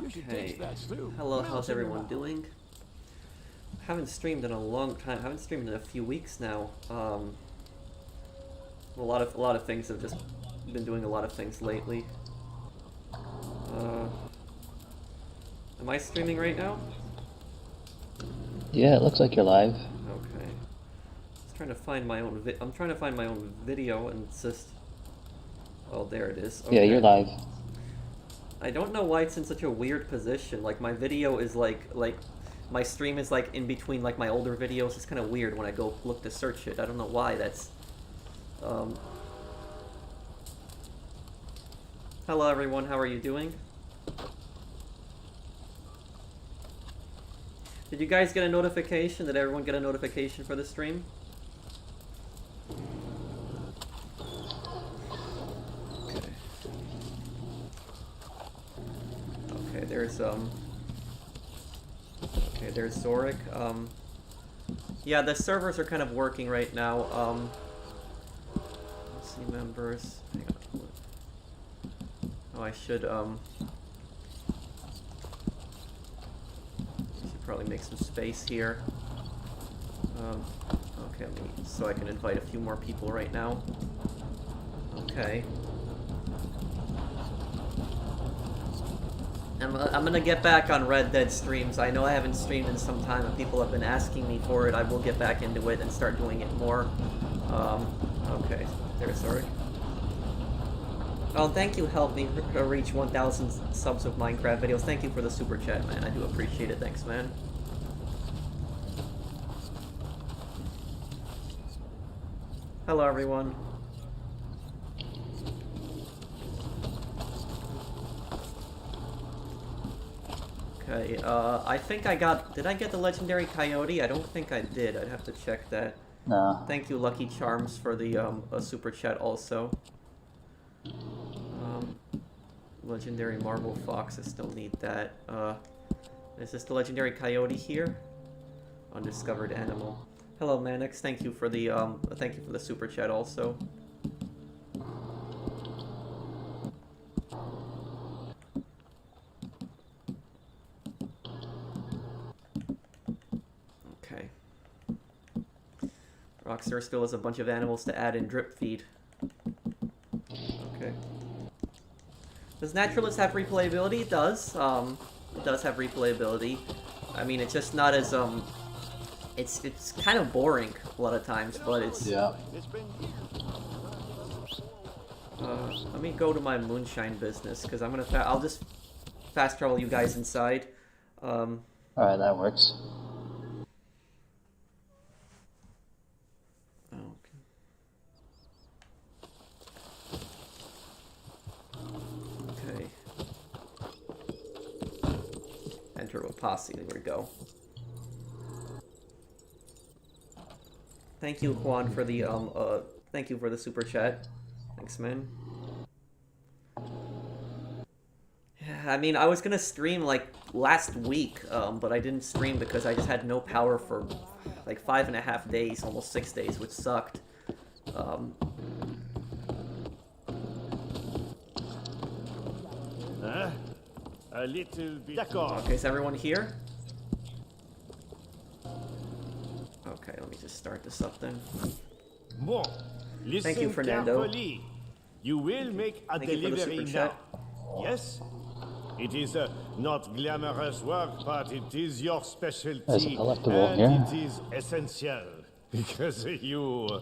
Okay. Hello, how's everyone doing? Haven't streamed in a long time. Haven't streamed in a few weeks now. A lot of things have just been doing a lot of things lately. Am I streaming right now? Yeah, it looks like you're live. Okay. Just trying to find my own I'm trying to find my own video and it's just. Oh, there it is. Okay. Yeah, you're live. I don't know why it's in such a weird position. Like my video is like my stream is like in between like my older videos. It's kind of weird when I go look to search it. I don't know why that's. Hello everyone, how are you doing? Did you guys get a notification? Did everyone get a notification for the stream? Okay. Okay, there's okay, there's Zorik. Yeah, the servers are kind of working right now. Let's see, members. Hang on. Oh, I should probably make some space here. Okay, so I can invite a few more people right now. Okay. I'm gonna get back on Red Dead streams. I know I haven't streamed in some time and people have been asking me for it. I will get back into it and start doing it more. Okay, there's Zorik. Oh, thank you, help me reach 1,000 subs with Minecraft videos. Thank you for the super chat, man. I do appreciate it. Thanks, man. Hello, everyone. Okay, I think I got... Did I get the legendary coyote? I don't think I did. I'd have to check that. No. Thank you, Lucky Charms, for the super chat also. Legendary marble fox, I still need that. Is this the legendary coyote here? Undiscovered animal. Hello, Manix. Thank you for the super chat also. Okay. Rockstar still has a bunch of animals to add in drip feed. Okay. Does Naturalist have replayability? It does. It does have replayability. I mean, it's just not as it's kind of boring a lot of times, but it's. Yeah. Let me go to my moonshine business because I'm gonna. I'll just fast travel you guys inside. All right, that works. Enter a posse. There we go. Thank you, Juan, for the thank you for the super chat. Thanks, man. Yeah, I mean, I was gonna stream like last week, but I didn't stream because I just had no power for like 5.5 days, almost 6 days, which sucked. A little bit. Okay, is everyone here? Okay, let me just start this up then. Bon, listen. Thank you, Fernando. Carefully. You will make a delivery now. Yes? It is not glamorous work, but it is your specialty. There's a collectible and here. it is essential. Because you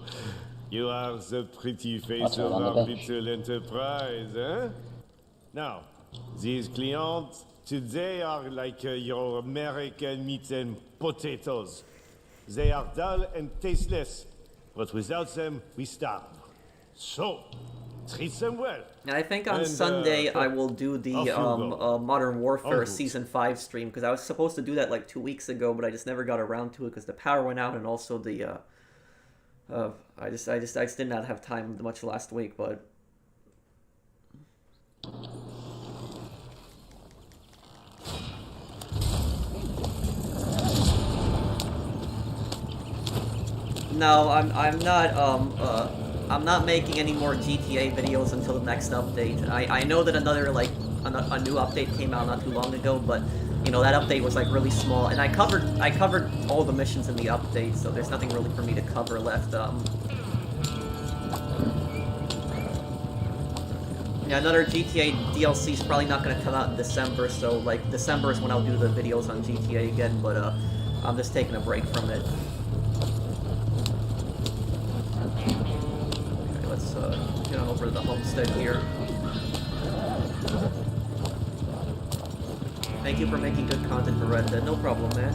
are the pretty face What's of on the our bench? little enterprise, eh? Now, these clients today are like your American meat and potatoes. They are dull and tasteless, but without them, we starve. So, treat them well. And I think on And, Sunday I will do the off you go. Modern Warfare Oh. Season 5 stream, because I was supposed to do that like 2 weeks ago, but I just never got around to it because the power went out and also the I just did not have time much last week, but no, I'm not making any more GTA videos until the next update. I know that another like a new update came out not too long ago, but you know, that update was like really small, and I covered all the missions in the update, so there's nothing really for me to cover left. Yeah, another GTA DLC is probably not going to come out in December, so like December is when I'll do the videos on GTA again, but I'm just taking a break from it. Okay, let's get on over to the homestead here. Thank you for making good content for Red Dead. No problem, man.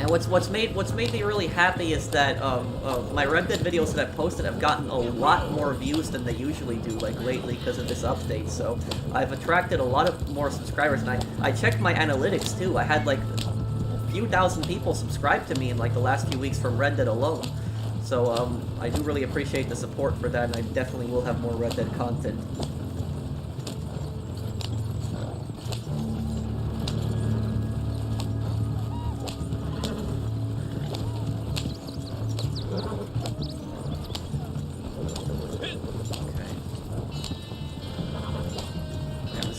And what's made me really happy is that my Red Dead videos that I've posted have gotten a lot more views than they usually do, like lately, because of this update. So I've attracted a lot of more subscribers, and I checked my analytics too. I had like a few thousand people subscribe to me in like the last few weeks from Red Dead alone. So I do really appreciate the support for that, and I definitely will have more Red Dead content.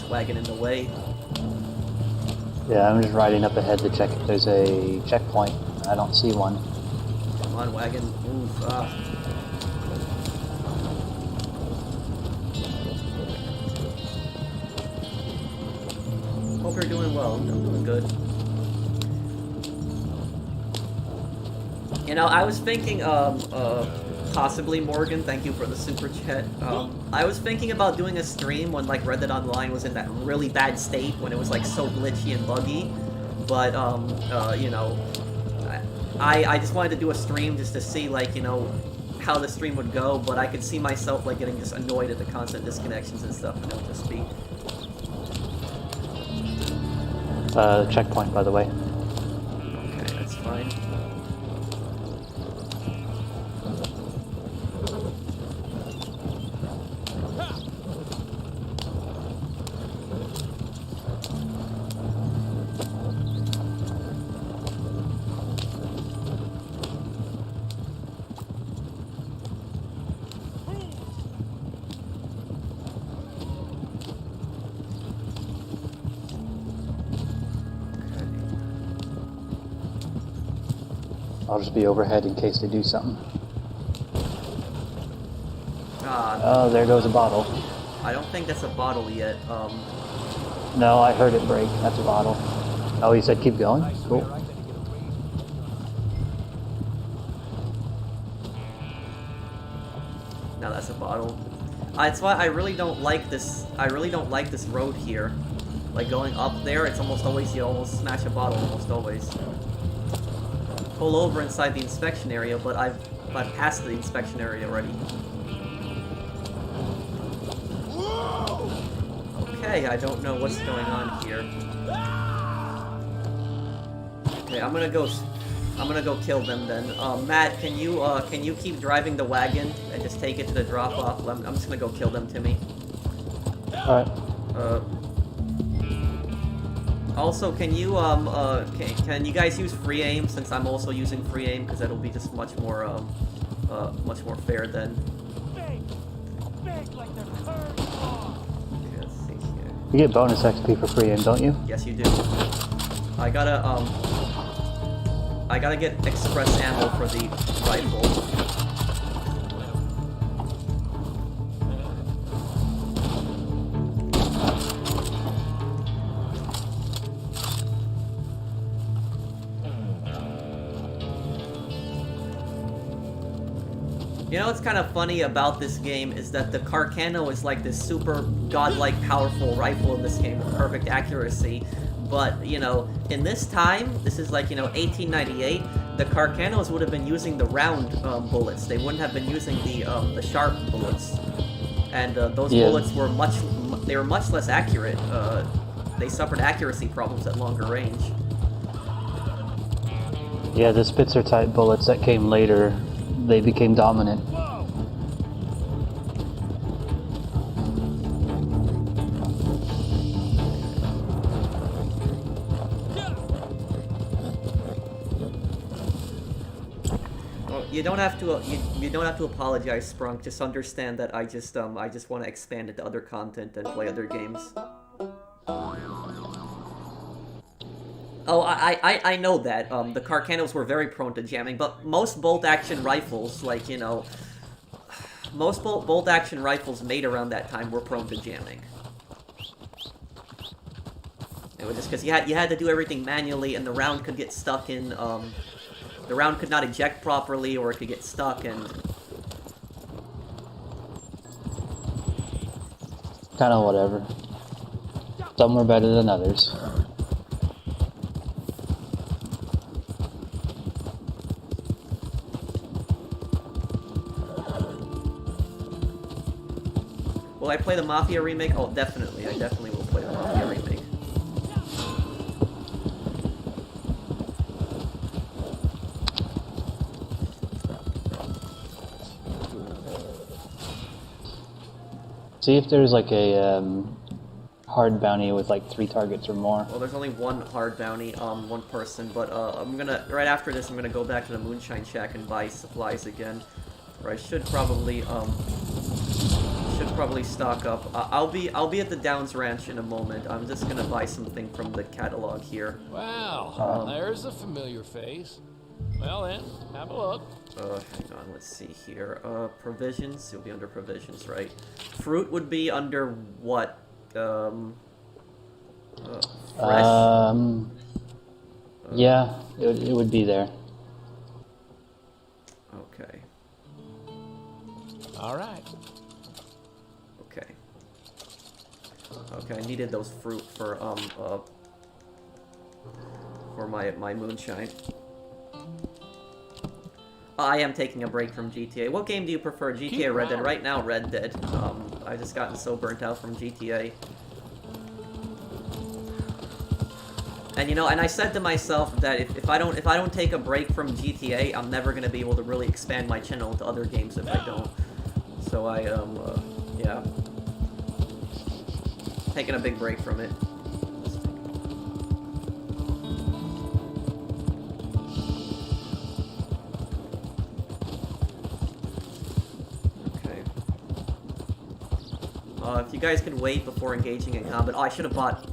Wagon in the way. Yeah, I'm just riding up ahead to check if there's a checkpoint. I don't see one. Come on, wagon. Move. Hope you're doing well. I'm doing good. You know, I was thinking, possibly Morgan, thank you for the super chat. I was thinking about doing a stream when like Red Dead Online was in that really bad state, when it was like so glitchy and buggy. But you know, I just wanted to do a stream just to see like, you know, how the stream would go. But I could see myself like getting just annoyed at the constant disconnections and stuff, and it would just be. Checkpoint, by the way. Okay, that's fine. I'll just be overhead in case they do something. Oh, there goes a bottle. I don't think that's a bottle yet. No, I heard it break. That's a bottle. Oh, he said keep going? Cool. Now that's a bottle. That's why I really don't like this. I really don't like this road here. Like going up there, it's almost always you almost smash a bottle. Almost always. Pull over inside the inspection area, but I've passed the inspection area already. Okay, I don't know what's going on here. Okay, I'm gonna go kill them then. Matt, can you keep driving the wagon and just take it to the drop off? I'm just gonna go kill them, Timmy. Alright. Also, can you can you guys use free aim, since I'm also using free aim, because that'll be just much more fair then. Okay, let's see here. You get bonus XP for free aim, don't you? Yes, you do. I gotta get express ammo for the rifle. You know what's kind of funny about this game is that the Carcano is like this super godlike powerful rifle in this game with perfect accuracy. But, you know, in this time, this is like, you know, 1898, the Carcanos would have been using the round bullets. They wouldn't have been using the sharp bullets. And those bullets were much less accurate. They suffered accuracy problems at longer range. Yeah, the Spitzer type bullets that came later, they became dominant. you don't have to you don't have to apologize, Sprunk. Just understand that I just want to expand into other content and play other games. Oh, I know that the Carcanos were very prone to jamming, but most bolt-action rifles, like, you know, most bolt-action rifles made around that time were prone to jamming. It was just because you had to do everything manually, and the round could get stuck in the round could not eject properly, or it could get stuck, and Kind of whatever. Some were better than others. will I play the Mafia remake? Oh, definitely. I definitely will play the Mafia remake. See if there's like a hard bounty with like 3 targets or more. Well, there's only one hard bounty, one person, but I'm gonna, right after this, I'm gonna go back to the Moonshine Shack and buy supplies again. Or I should probably stock up. I'll be at the Downs Ranch in a moment. I'm just gonna buy something from the catalog here. Wow, there's a familiar face. Well then, have a look. Hang on, let's see here. Provisions, you'll be under provisions, right? Fruit would be under what? Fresh? Yeah, it would be there. Okay. All right. Okay. Okay, I needed those fruit for my moonshine. I am taking a break from GTA. What game do you prefer, GTA or Red Dead? Right now, Red Dead. I just gotten so burnt out from GTA. And you know, and I said to myself that if I don't take a break from GTA, I'm never gonna be able to really expand my channel to other games if I don't. So I yeah, taking a big break from it. If you guys could wait before engaging in combat. Oh, I should have bought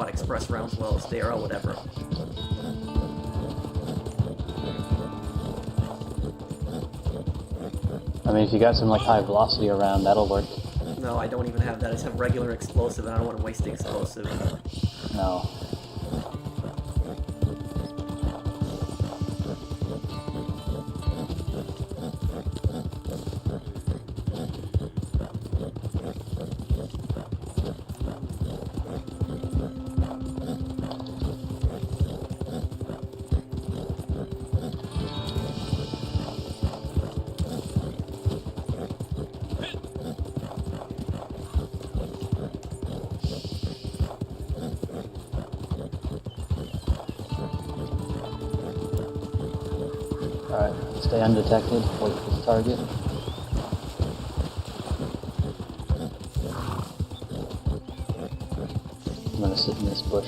express rounds while it's there, or whatever. I mean, if you got some like high velocity around, that'll work. No, I don't even have that. I just have regular explosive, and I don't want to waste the explosive. No. Alright, stay undetected, wait for the target. I'm gonna sit in this bush.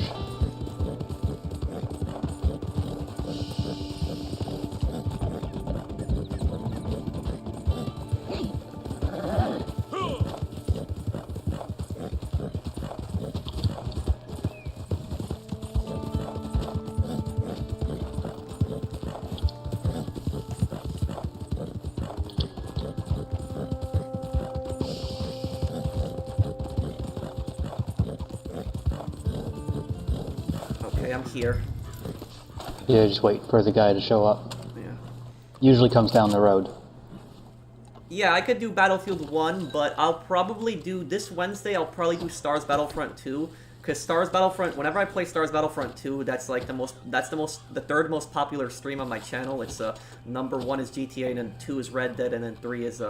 Okay, I'm here. Yeah, just wait for the guy to show up. Yeah. Usually comes down the road. Yeah, I could do Battlefield 1, but I'll probably do, this Wednesday, I'll probably do Stars Battlefront 2, because Stars Battlefront, whenever I play Stars Battlefront 2, that's like the third most popular stream on my channel. It's, number 1 is GTA, and then 2 is Red Dead, and then 3 is,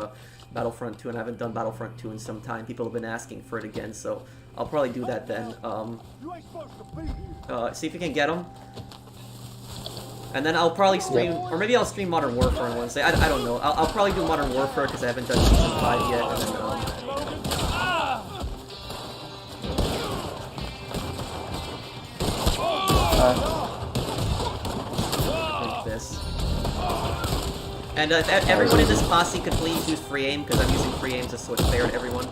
Battlefront 2, and I haven't done Battlefront 2 in some time. People have been asking for it again, so I'll probably do that then. See if you can get them. And then I'll probably stream, or maybe I'll stream Modern Warfare on Wednesday. I don't know. I'll probably do Modern Warfare because I haven't done Season 5 yet. And then, like this. And if everyone in this posse could please use free aim, because I'm using free aim just so it's fair to everyone.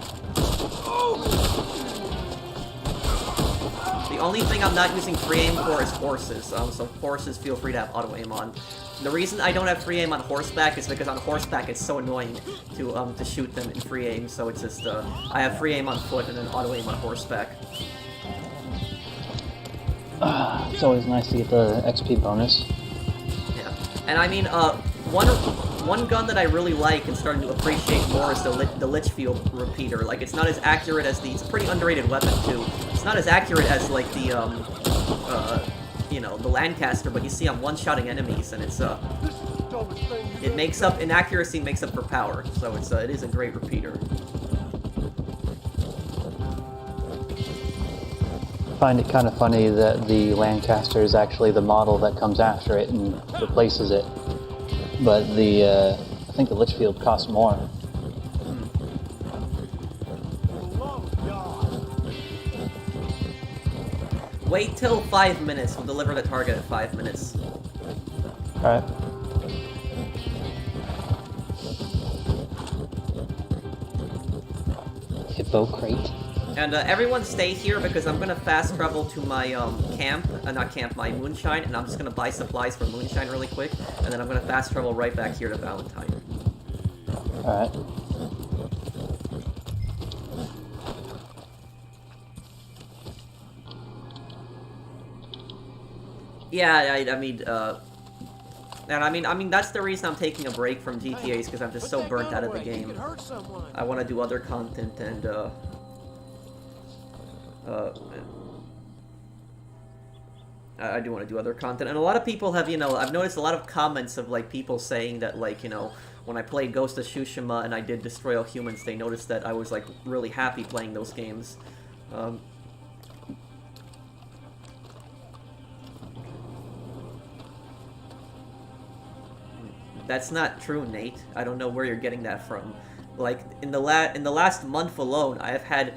The only thing I'm not using free aim for is horses, so horses feel free to have auto aim on. The reason I don't have free aim on horseback is because on horseback it's so annoying to shoot them in free aim, so it's just, I have free aim on foot and then auto aim on horseback. It's always nice to get the XP bonus. Yeah, and I mean, one gun that I really like and starting to appreciate more is the Litchfield repeater. Like, it's not as accurate as it's a pretty underrated weapon too. It's not as accurate as like the you know, the Lancaster, but you see I'm one-shotting enemies, and it's it makes up, inaccuracy makes up for power, so it is a great repeater. I find it kind of funny that the Lancaster is actually the model that comes after it and replaces it, but I think the Litchfield costs more. Wait till 5 minutes. We'll deliver the target at 5 minutes. Alright. Hippo crate. And everyone stay here because I'm gonna fast travel to my camp, not camp, my moonshine, and I'm just gonna buy supplies for moonshine really quick, and then I'm gonna fast travel right back here to Valentine. Alright. Yeah, I mean, and I mean that's the reason I'm taking a break from GTAs, because I'm just so burnt out of the game. I want to do other content and I do want to do other content, and a lot of people have, you know, I've noticed a lot of comments of like people saying that, like, you know, when I played Ghost of Tsushima and I did Destroy All Humans, they noticed that I was like really happy playing those games. That's not true, Nate. I don't know where you're getting that from. Like, in the last month alone, I've had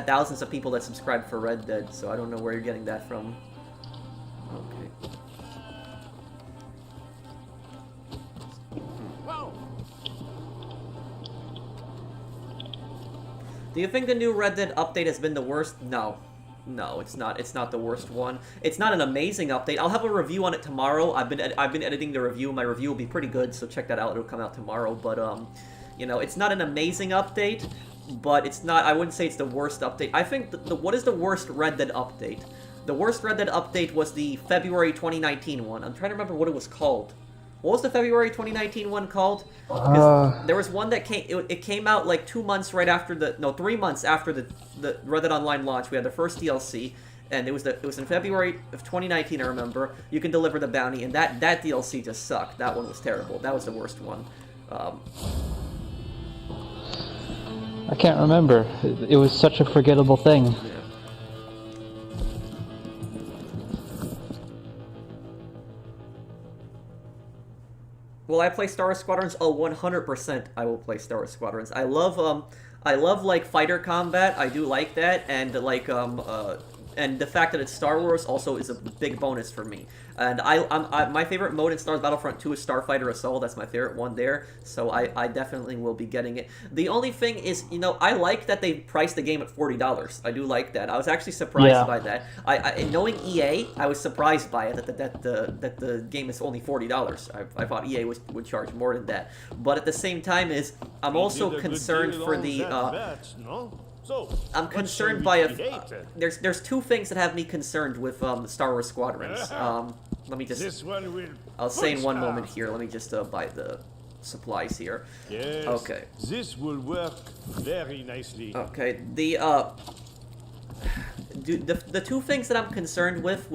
thousands of people that subscribe for Red Dead, so I don't know where you're getting that from. Okay. Do you think the new Red Dead update has been the worst? No. No, it's not. It's not the worst one. It's not an amazing update. I'll have a review on it tomorrow. I've been editing the review. My review will be pretty good, so check that out. It'll come out tomorrow. But you know, it's not an amazing update, but it's not. I wouldn't say it's the worst update. I think what is the worst Red Dead update? The worst Red Dead update was the February 2019 one. I'm trying to remember what it was called. What was the February 2019 one called? Because there was one that came. It came out like 2 months right after 3 months after the Red Dead Online launch. We had the first DLC, and it was in February of 2019. I remember. You can deliver the bounty, and that DLC just sucked. That one was terrible. That was the worst one. I can't remember. It was such a forgettable thing. Yeah. Will I play Star Wars Squadrons? Oh, 100% I will play Star Wars Squadrons. I love like fighter combat. I do like that, and like and the fact that it's Star Wars also is a big bonus for me. And my favorite mode in Star Wars Battlefront 2 is Starfighter Assault. That's my favorite one there. So I definitely will be getting it. The only thing is, you know, I like that they priced the game at $40. I do like that. I was actually surprised by that. Knowing EA, I was surprised by it that the game is only $40. I thought EA would charge more than that. But at the same time, I'm also concerned for the. I'm concerned by there's two things that have me concerned with Star Wars Squadrons. Let me just. I'll say in one moment here. Let me just buy the supplies here. Yes. Okay. This will work very nicely. Okay. The two things that I'm concerned with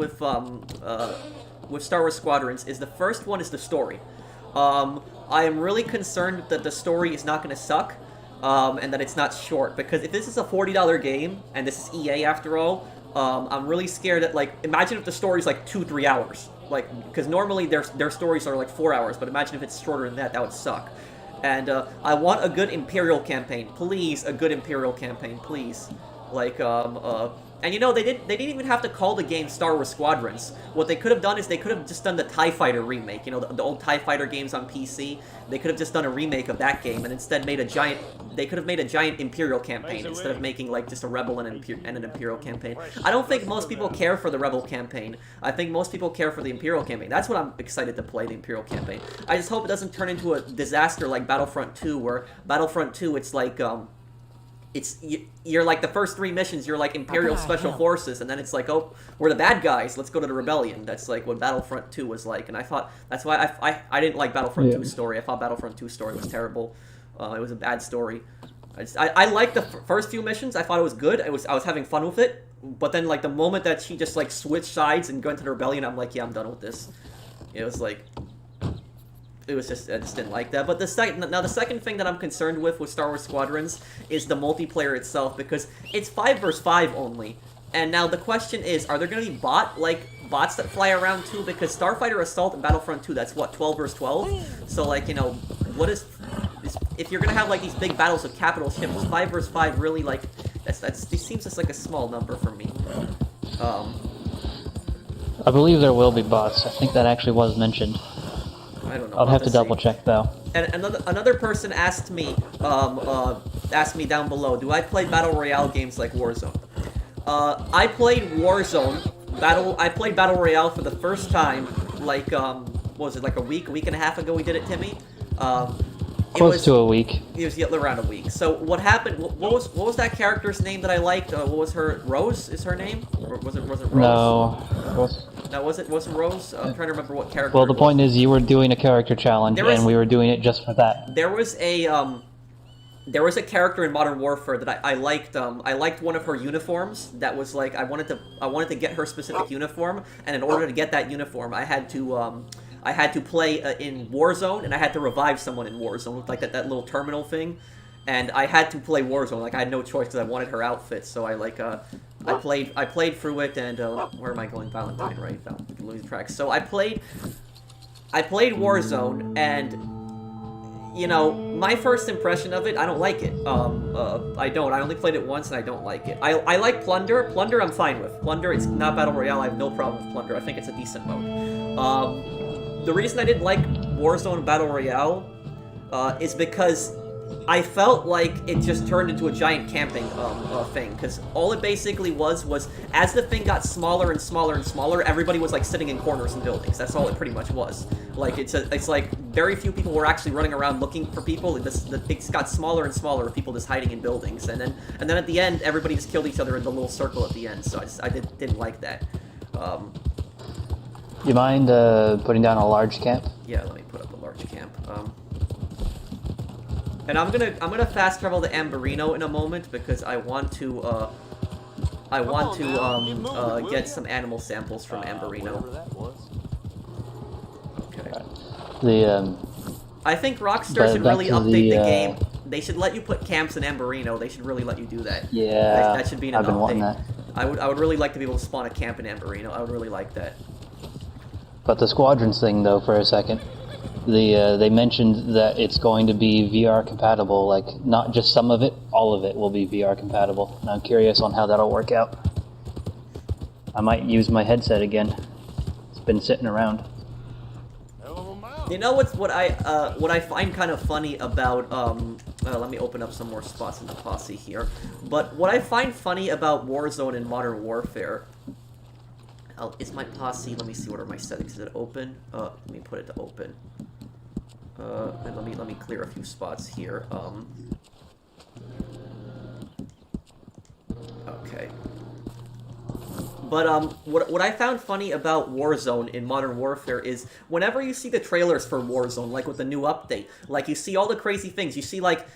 Star Wars Squadrons is, the first one is the story. I am really concerned that the story is not going to suck. And that it's not short, because if this is a $40 game, and this is EA after all, I'm really scared that, like, imagine if the story's like 2-3 hours, like, because normally their stories are like 4 hours, but imagine if it's shorter than that. That would suck. And I want a good Imperial campaign, please, a good Imperial campaign, please. Like And you know, they didn't even have to call the game Star Wars Squadrons. What they could have done is they could have just done the TIE Fighter remake. You know, the old TIE Fighter games on PC. They could have just done a remake of that game and instead made a giant... They could have made a giant Imperial campaign instead of making, like, just a Rebel and an Imperial campaign. I don't think most people care for the Rebel campaign. I think most people care for the Imperial campaign. That's what I'm excited to play, the Imperial campaign. I just hope it doesn't turn into a disaster like Battlefront 2, where Battlefront 2, it's like, you're like the first 3 missions, you're like Imperial Special Forces, and then it's like, oh, we're the bad guys, let's go to the Rebellion. That's like what Battlefront 2 was like, and I thought, that's why I didn't like Battlefront 2's story. I thought Battlefront 2's story was terrible. It was a bad story. I liked the first few missions, I thought it was good, I was having fun with it, but then like the moment that she just like switched sides and went to the Rebellion, I'm like, yeah, I'm done with this. It was like... It was just, I just didn't like that. But the second thing that I'm concerned with Star Wars Squadrons is the multiplayer itself, because it's 5 versus 5 only. And now the question is, are there going to be bots that fly around too? Because Starfighter Assault and Battlefront 2, that's what, 12 versus 12? So like, you know, what is if you're going to have like these big battles with capital ships, 5 versus 5 really like, this seems just like a small number for me. I believe there will be bots. I think that actually was mentioned. I don't know. I'll have to double check though. And another person asked me down below, do I play battle royale games like Warzone? I played Warzone I played battle royale for the first time like what was it, like a week and a half ago we did it, Timmy? Close to a week. It was around a week. So what happened? What was that character's name that I liked? What was her? Rose is her name? Or was it Rose? No. No, wasn't Rose? I'm trying to remember what character. Well, the point is, you were doing a character challenge, and we were doing it just for that. There was a character in Modern Warfare that I liked. I liked one of her uniforms. That was like I wanted to get her specific uniform, and in order to get that uniform, I had to play in Warzone, and I had to revive someone in Warzone with like that little terminal thing, and I had to play Warzone. Like I had no choice because I wanted her outfit. So I played through it, and where am I going? Valentine, right? Losing track. So I played Warzone, and you know, my first impression of it, I don't like it. I don't. I only played it once, and I don't like it. I like Plunder. Plunder, I'm fine with. Plunder, it's not Battle Royale. I have no problem with Plunder. I think it's a decent mode. The reason I didn't like Warzone Battle Royale is because I felt like it just turned into a giant camping thing, because all it basically was as the thing got smaller and smaller and smaller, everybody was like sitting in corners and buildings. That's all it pretty much was. Like it's like very few people were actually running around looking for people. It got smaller and smaller with people just hiding in buildings, and then at the end, everybody just killed each other in the little circle at the end. So I didn't like that. You mind putting down a large camp? Yeah, let me put up a large camp. And I'm gonna fast travel to Amberino in a moment because I want to get some animal samples from Amberino. Okay. I think Rockstar should really update the game. They should let you put camps in Amberino. They should really let you do that. Yeah, that should be an I've been update. wanting that. I would really like to be able to spawn a camp in Amberino. I would really like that. But the Squadrons thing, though, for a second, they mentioned that it's going to be VR compatible. Like, not just some of it, all of it will be VR compatible. And I'm curious on how that'll work out. I might use my headset again. It's been sitting around. You know what I find kind of funny about let me open up some more spots in the posse here. But what I find funny about Warzone and Modern Warfare is my posse. Let me see, what are my settings? Is it open? Let me put it to open. And let me clear a few spots here. Okay. But what I found funny about Warzone in Modern Warfare is whenever you see the trailers for Warzone, like with the new update, like you see all the crazy things. You see like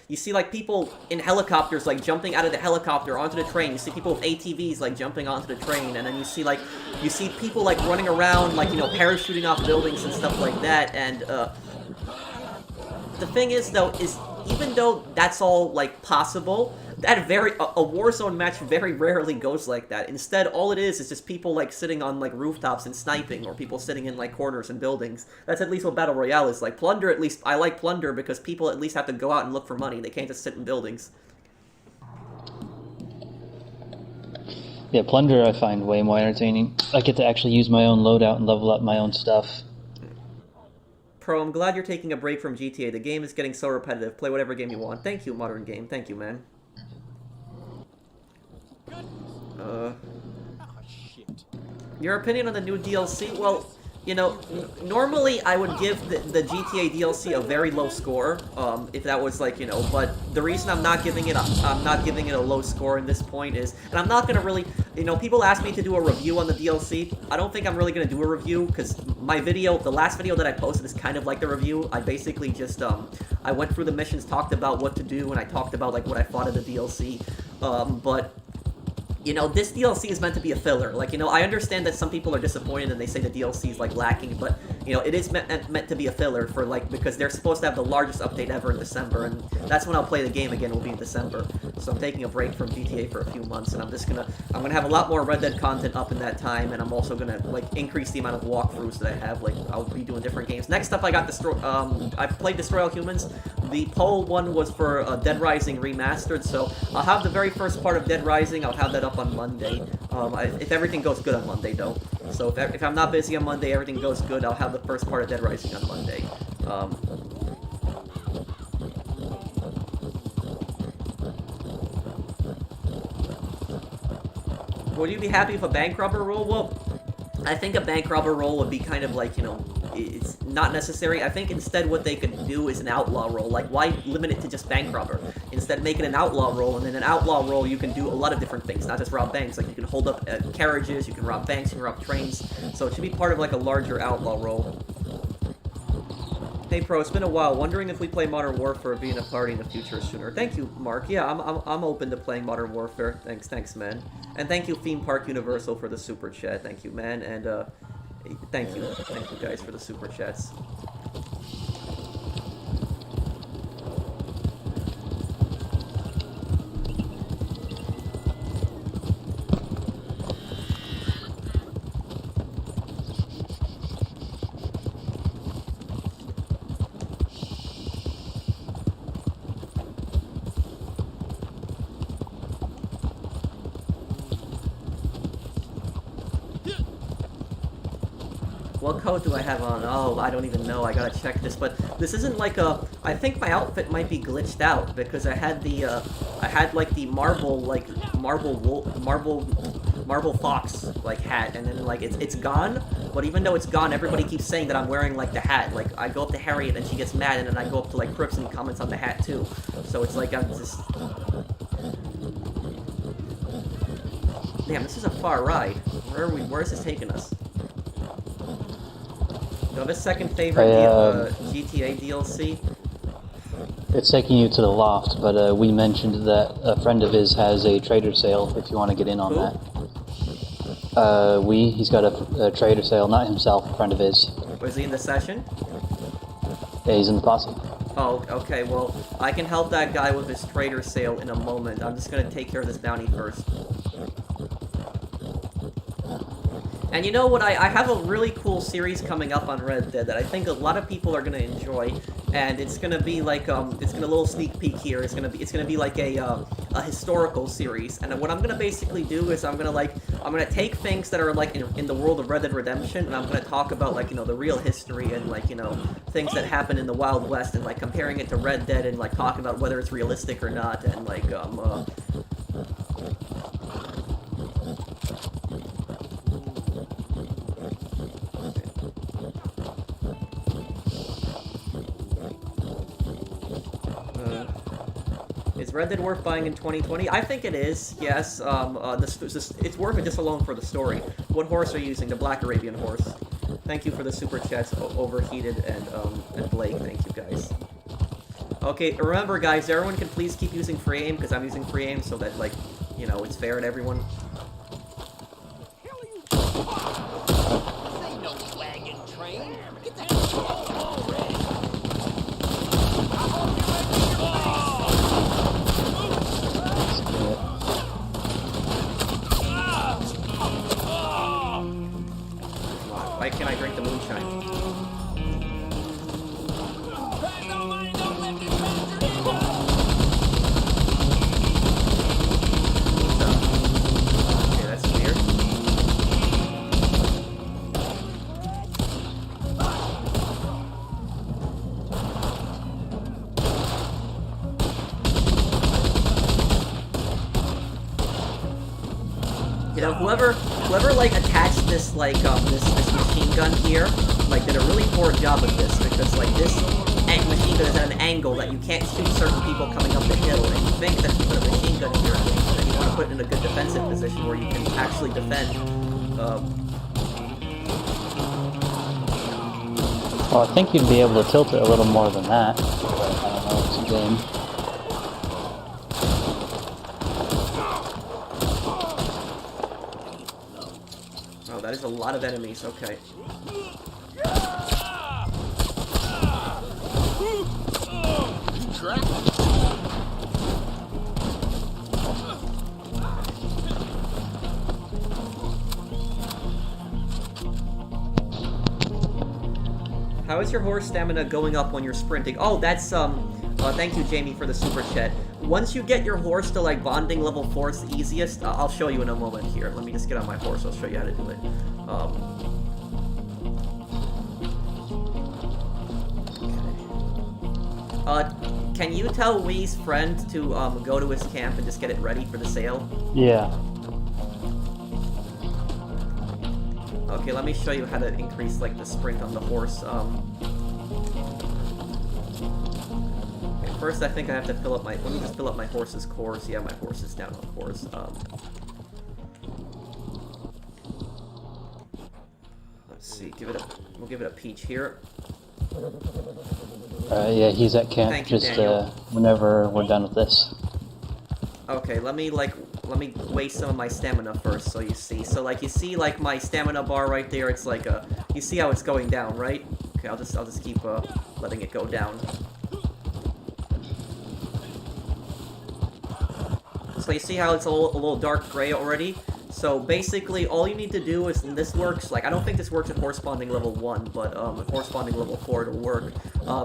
people in helicopters like jumping out of the helicopter onto the train. You see people with ATVs like jumping onto the train, and then you see people like running around like, you know, parachuting off buildings and stuff like that. And the thing is though, is even though that's all like possible, a Warzone match very rarely goes like that. Instead, all it is just people like sitting on like rooftops and sniping, or people sitting in like corners and buildings. That's at least what Battle Royale is like. Plunder, at least I like Plunder because people at least have to go out and look for money. They can't just sit in buildings. Yeah, Plunder I find way more entertaining. I get to actually use my own loadout and level up my own stuff. Pro, I'm glad you're taking a break from GTA. The game is getting so repetitive. Play whatever game you want. Thank you, Modern Game. Thank you, man. Your opinion on the new DLC? Well, you know, normally I would give the GTA DLC a very low score, if that was like, you know, but the reason I'm not giving it a low score in this point is, and I'm not gonna really, you know, people ask me to do a review on the DLC. I don't think I'm really gonna do a review, because my video, the last video that I posted is kind of like the review. I basically just, I went through the missions, talked about what to do, and I talked about, like, what I thought of the DLC, but... You know, this DLC is meant to be a filler. Like, you know, I understand that some people are disappointed and they say the DLC is, like, lacking, but, you know, it is meant to be a filler for, like, because they're supposed to have the largest update ever in December, and that's when I'll play the game again, will be in December. So I'm taking a break from GTA for a few months, and I'm gonna have a lot more Red Dead content up in that time, and I'm also gonna, like, increase the amount of walkthroughs that I have. Like, I'll be doing different games. Next up, I played Destroy All Humans. The poll one was for Dead Rising Remastered, so I'll have the very first part of Dead Rising, I'll have that up on Monday. If everything goes good on Monday, though. So if I'm not busy on Monday, everything goes good, I'll have the first part of Dead Rising on Monday. Would you be happy with a bank robber role? Well, I think a bank robber role would be kind of like, you know, it's not necessary. I think instead what they could do is an outlaw role. Like, why limit it to just bank robber? Instead, make it an outlaw role, and in an outlaw role, you can do a lot of different things, not just rob banks. Like, you can hold up carriages, you can rob banks, you can rob trains. So it should be part of, like, a larger outlaw role. Hey, Pro, it's been a while. Wondering if we play Modern Warfare or be in a party in the future sooner. Thank you, Mark. Yeah, I'm open to playing Modern Warfare. Thanks, man. And thank you, Theme Park Universal, for the super chat. Thank you, man. And, thank you guys for the super chats. What code do I have on? Oh, I don't even know. I gotta check this. But this isn't like a... I think my outfit might be glitched out because I had the, I had like the marble fox like hat, and then like it's gone. But even though it's gone, everybody keeps saying that I'm wearing like the hat. Like I go up to Harriet and she gets mad, and then I go up to like Crips and he comments on the hat too. So it's like I'm just... Damn, this is a far ride. Where are we? Where is this taking us? Do you have a second favorite GTA DLC? It's taking you to the loft, but we mentioned that a friend of his has a trader sale if you want to get in on that. He's got a trader sale, not himself, a friend of his. Was he in the session? Yeah, he's in the posse. Oh, okay, well, I can help that guy with his trader sale in a moment. I'm just gonna take care of this bounty first. And you know what, I have a really cool series coming up on Red Dead that I think a lot of people are gonna enjoy, and it's gonna be like, it's gonna a little sneak peek here, it's gonna be like a historical series, and what I'm gonna basically do is I'm gonna take things that are like in the world of Red Dead Redemption, and I'm gonna talk about like, you know, the real history and like, you know, things that happened in the Wild West, and like comparing it to Red Dead and like talking about whether it's realistic or not, and like, is Red Dead worth buying in 2020? I think it is, yes. It's worth it just alone for the story. What horse are you using? The Black Arabian horse. Thank you for the super chats, Overheated and Blake. Thank you, guys. Okay, remember, guys, everyone can please keep using free aim, because I'm using free aim so that, like, you know, it's fair to everyone. Why can't I drink the moonshine? Okay, that's know, whoever like attached this like this machine gun here, like did a really poor job of this because like this machine gun is at an angle that you can't shoot certain people coming up the hill, and you think that if you put a machine gun here, that you want to put it in a good defensive position where you can actually defend. Well, I think you'd be able to tilt it a little more than that, but I don't know, it's a game. Oh, that is a lot of enemies, okay. How is your horse stamina going up when you're sprinting? Oh, that's, thank you, Jamie, for the super chat. Once you get your horse to, like, bonding level 4, it's the easiest. I'll show you in a moment here. Let me just get on my horse. I'll show you how to do it. Can you tell Wee's friend to, go to his camp and just get it ready for the sale? Yeah. Okay, let me show you how to increase, like, the sprint on the horse. Okay, first I think I have to fill up my... Let me just fill up my horse's cores. Yeah, my horse is down on cores. Let's see, we'll give it a peach here. Yeah, he's at camp. Thank you, just Daniel. whenever we're done with this. Okay, let me waste some of my stamina first, so you see. So, like, you see, like, my stamina bar right there, it's like, you see how it's going down, right? Okay, I'll just keep, letting it go down. So you see how it's a little dark gray already? So basically, all you need to do is, and this works, like, I don't think this works at horse bonding level 1, but at horse bonding level 4 it'll work.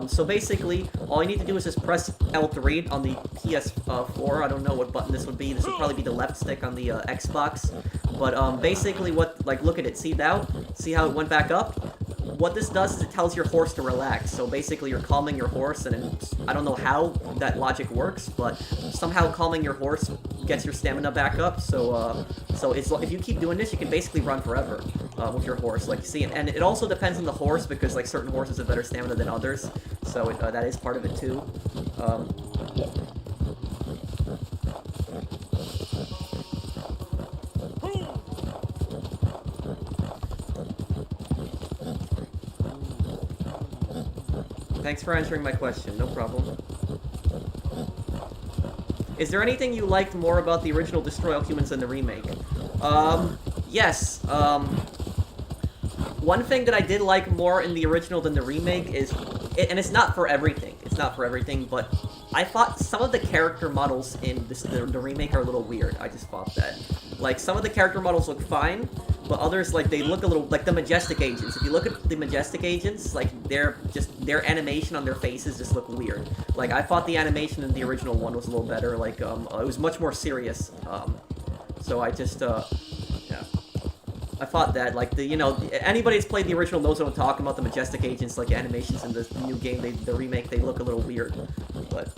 So basically, all you need to do is just press L3 on the PS4. I don't know what button this would be. This would probably be the left stick on the Xbox. But basically what, like, look at it. See now? See how it went back up? What this does is it tells your horse to relax. So basically you're calming your horse, and I don't know how that logic works, but somehow calming your horse gets your stamina back up. So it's, if you keep doing this, you can basically run forever with your horse. Like, you see, and it also depends on the horse, because like certain horses have better stamina than others. So that is part of it too. Thanks for answering my question, no problem. Is there anything you liked more about the original Destroy All Humans than the remake? Yes. One thing that I did like more in the original than the remake is, and it's not for everything, but I thought some of the character models in the remake are a little weird. I just thought that. Like, some of the character models look fine, but others, like, they look a little, like the Majestic Agents. If you look at the Majestic Agents, like, their animation on their faces just look weird. Like, I thought the animation in the original one was a little better. Like, it was much more serious. So I just, yeah. I thought that, like, anybody that's played the original knows what I'm talking about. The Majestic Agents, like, animations in the new game, the remake, they look a little weird. But...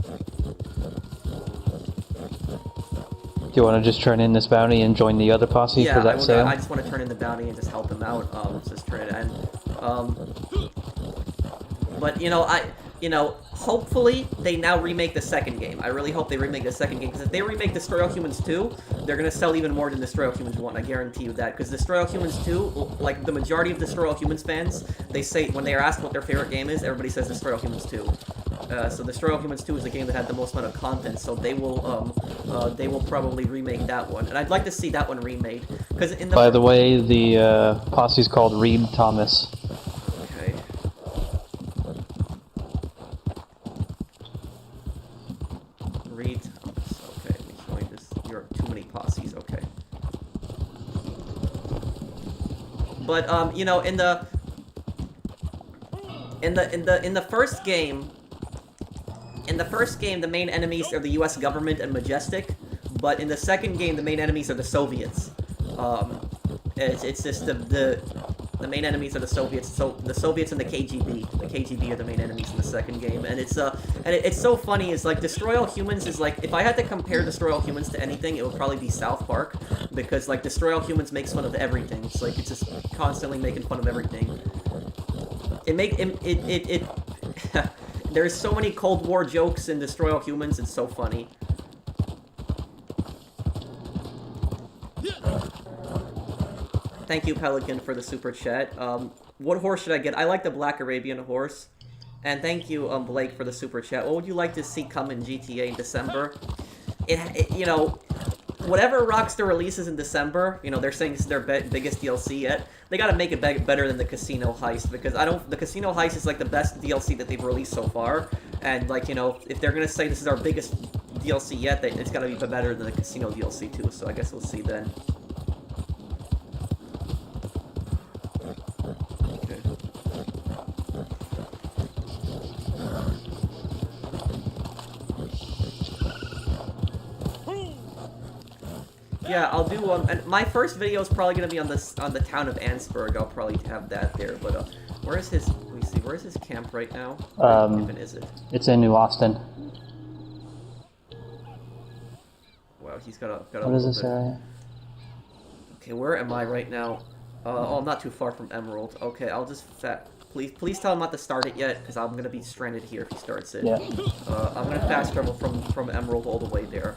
Do you want to just turn in this bounty and join the other posse for that sale? I just want to turn in the bounty and just help him out. Just turn it in. But hopefully they now remake the second game. I really hope they remake the second game, because if they remake Destroy All Humans 2, they're gonna sell even more than Destroy All Humans 1. I guarantee you that, because Destroy All Humans 2, like the majority of Destroy All Humans fans, they say when they are asked what their favorite game is, everybody says Destroy All Humans 2. So Destroy All Humans 2 is the game that had the most amount of content, so they will probably remake that one, and I'd like to see that one remade. Because in the By the way, the posse's called Reed Thomas. Okay. Reed Thomas. Okay, let me show you this. You're too many posses. Okay. But in the first game. In the first game, the main enemies are the U.S. government and Majestic, but in the second game, the main enemies are the Soviets. It's just The main enemies are the Soviets. So the Soviets and the KGB. The KGB are the main enemies in the second game, and it's so funny. Is like Destroy All Humans is like, if I had to compare Destroy All Humans to anything, it would probably be South Park, because like Destroy All Humans makes fun of everything. It's like it's just constantly making fun of everything. There's so many Cold War jokes in Destroy All Humans. It's so funny. Thank you, Pelican, for the super chat. What horse should I get? I like the Black Arabian horse. And thank you, Blake, for the super chat. What would you like to see come in GTA in December? You know, whatever Rockstar releases in December, you know, they're saying this is their biggest DLC yet. They gotta make it better than the Casino Heist, because the Casino Heist is like the best DLC that they've released so far. And like, you know, if they're gonna say this is our biggest DLC yet, it's gotta be better than the Casino DLC too. So I guess we'll see then. Yeah, I'll do and my first video is probably gonna be on the town of Ansburg. I'll probably have that there. But where is his? Let me see. Where is his camp right now? Where even is it? It's in New Austin. Wow, he's got a. What is this area? Okay, where am I right now? Oh, I'm not too far from Emerald. Okay, I'll just please tell him not to start it yet, because I'm gonna be stranded here if he starts it. Yeah. I'm gonna fast travel from Emerald all the way there.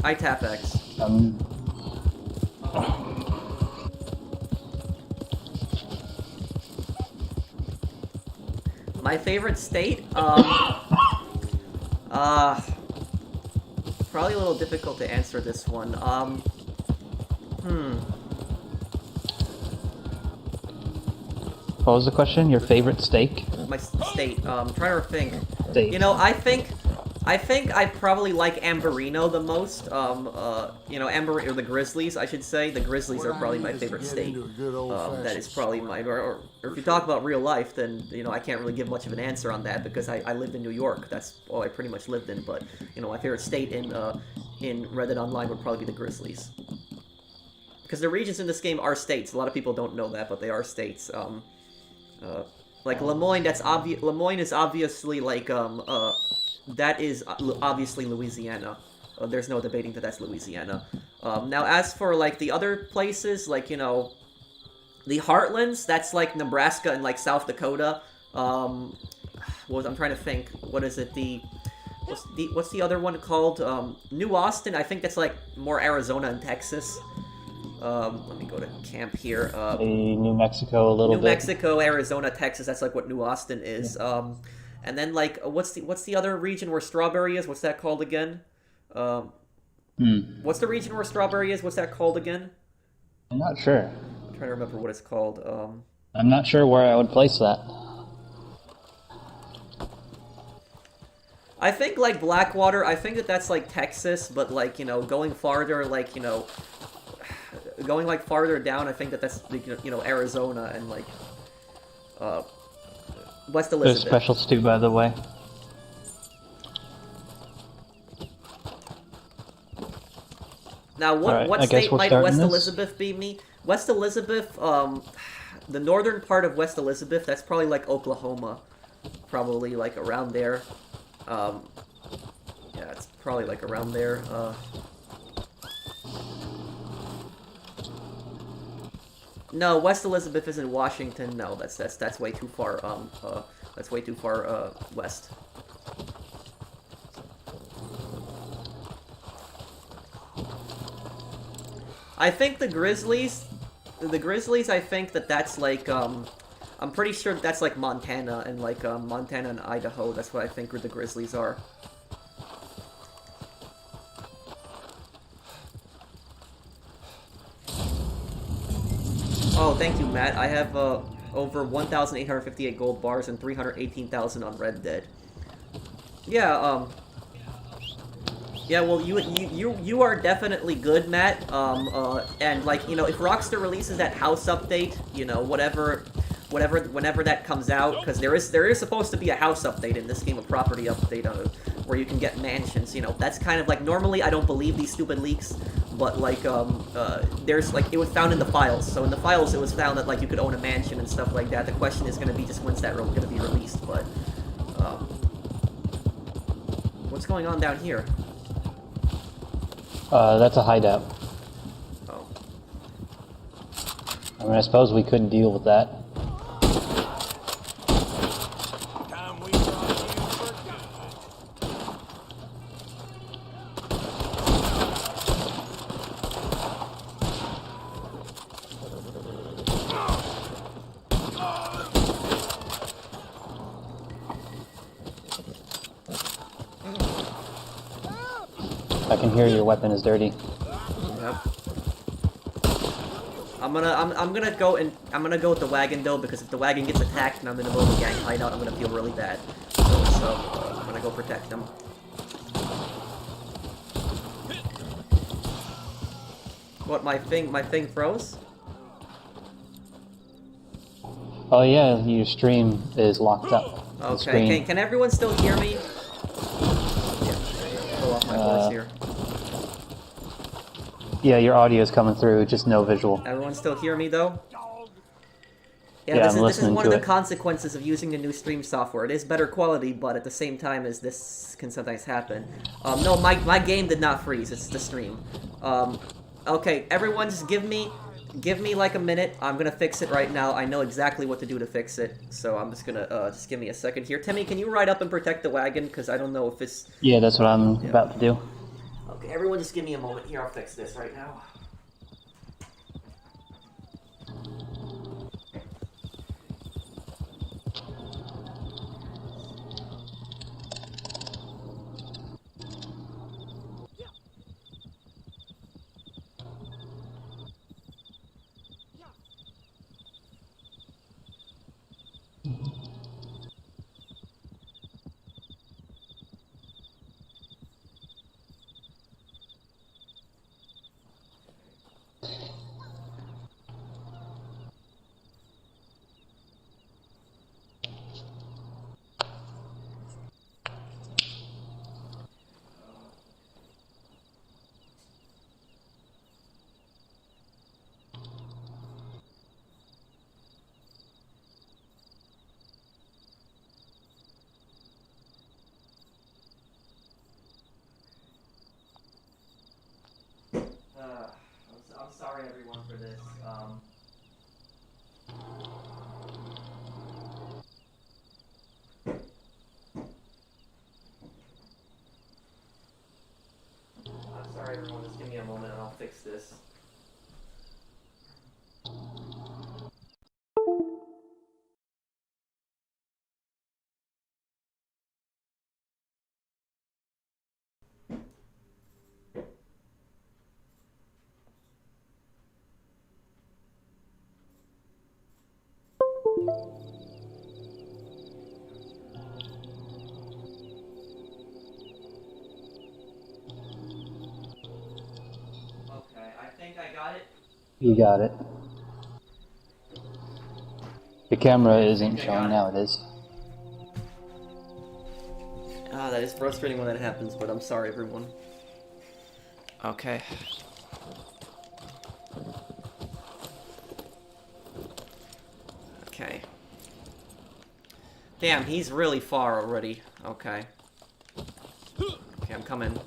I tap X. My favorite state? Probably a little difficult to answer this one. What was the question? Your favorite steak? My state. I'm trying to think. State. You know, I think I probably like Amberino the most. You know, or the Grizzlies, I should say. The Grizzlies are probably my favorite state. That is probably my... Or if you talk about real life, then, you know, I can't really give much of an answer on that, because I lived in New York. That's all I pretty much lived in. But, you know, my favorite state in Red Dead Online would probably be the Grizzlies. Because the regions in this game are states. A lot of people don't know that, but they are states. Like Lemoyne, Lemoyne is obviously like, that is obviously Louisiana. There's no debating that that's Louisiana. Now, as for, like, the other places, like, you know, the Heartlands, that's, like, Nebraska and, like, South Dakota. I'm trying to think. What is it? What's the other one called? New Austin, I think that's, like, more Arizona and Texas. Let me go to camp here. New Mexico a little bit. New Mexico, Arizona, Texas, that's, like, what New Austin is. Yeah. And then, like, what's the other region where Strawberry is? What's that called again? What's the region where Strawberry is? What's that called again? I'm not sure. I'm trying to remember what it's called. I'm not sure where I would place that. I think, like, Blackwater, I think that's, like, Texas, but, like, you know, going farther, like, you know, going, like, farther down, I think that's, you know, Arizona and, like, West Elizabeth. There's specials too, by the way. Now, what state might West Elizabeth be me? West Elizabeth, the northern part of West Elizabeth, that's probably like Oklahoma. Probably like around there. Yeah, it's probably like around there. No, West Elizabeth isn't Washington. No, that's way too far. That's way too far west. I think the Grizzlies, I think that's like, I'm pretty sure that's like Montana and like, Montana and Idaho. That's what I think where the Grizzlies are. Oh, thank you, Matt. I have, over 1,858 gold bars and 318,000 on Red Dead. Yeah, yeah, well, you are definitely good, Matt. And like, you know, if Rockstar releases that house update, you know, whenever that comes out, because there is supposed to be a house update in this game, a property update where you can get mansions. You know, that's kind of like, normally I don't believe these stupid leaks, but like there's like it was found in the files. So in the files, it was found that like you could own a mansion and stuff like that. The question is going to be just when's that going to be released. But what's going on down here? That's a hideout. Oh, I mean, I suppose we could deal with that. Time we brought you for God. I can hear your weapon is dirty. yep. I'm gonna go with the wagon though, because if the wagon gets attacked and I'm in the middle of a gang hideout, I'm gonna feel really bad. So I'm gonna go protect them. What, my thing froze? Oh yeah, your stream is locked up. The Okay, screen. can everyone still hear me? Yeah. Pull off my voice here. Yeah, your audio is coming through, just no visual. Everyone still hear me though? Yeah, this I'm is listening one to of the it. consequences of using the new stream software. It is better quality, but at the same time as this can sometimes happen. No, my game did not freeze, it's the stream. Okay, everyone just give me like a minute. I'm gonna fix it right now. I know exactly what to do to fix it. So I'm just gonna, just give me a second here. Timmy, can you ride up and protect the wagon? Because I don't know if it's... Yeah, that's what I'm about to do. Okay, everyone just give me a moment here. I'll fix this right now. I'm sorry everyone for this. I'm sorry everyone, just give me a moment and I'll fix this. Okay, I think I got it. You got it. The camera isn't I got showing it. now, it is. Ah, that is frustrating when that happens, but I'm sorry everyone. Okay. Okay. Damn, he's really far already. Okay. Okay, I'm coming.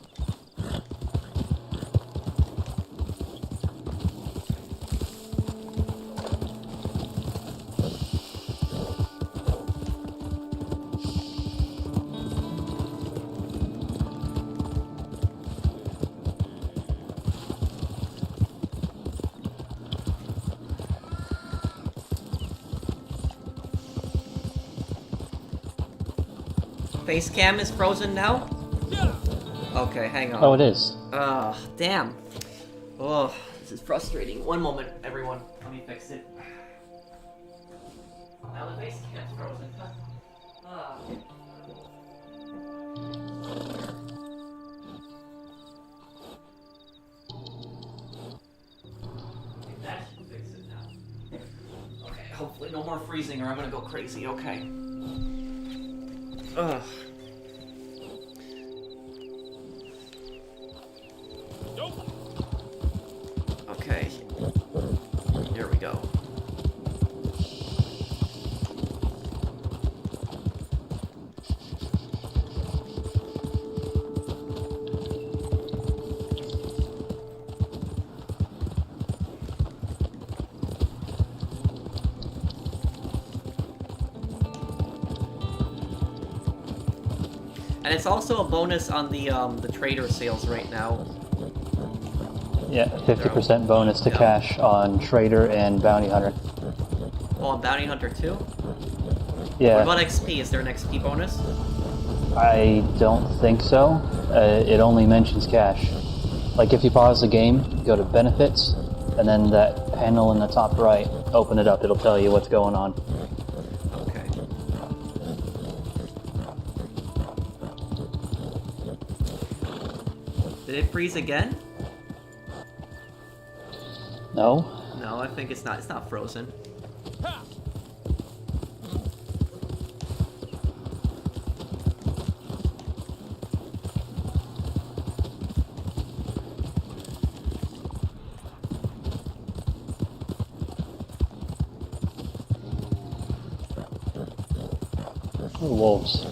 Face cam is frozen now? Okay, hang on. Oh, it is. Damn. Oh, this is frustrating. One moment, everyone. Let me fix it. Now the face cam's frozen. Ah. That should fix it now. Okay, hopefully no more freezing or I'm gonna go crazy. Okay. Ugh. And it's also a bonus on the trader sales right now. Yeah, 50% bonus to cash on Trader and Bounty Hunter. Oh, on Bounty Hunter too? Yeah. What about XP? Is there an XP bonus? I don't think so. It only mentions cash. Like if you pause the game, go to benefits, and then that panel in the top right, open it up, it'll tell you what's going on. Okay. Did it freeze again? No? No, I think it's not frozen. Oh, wolves.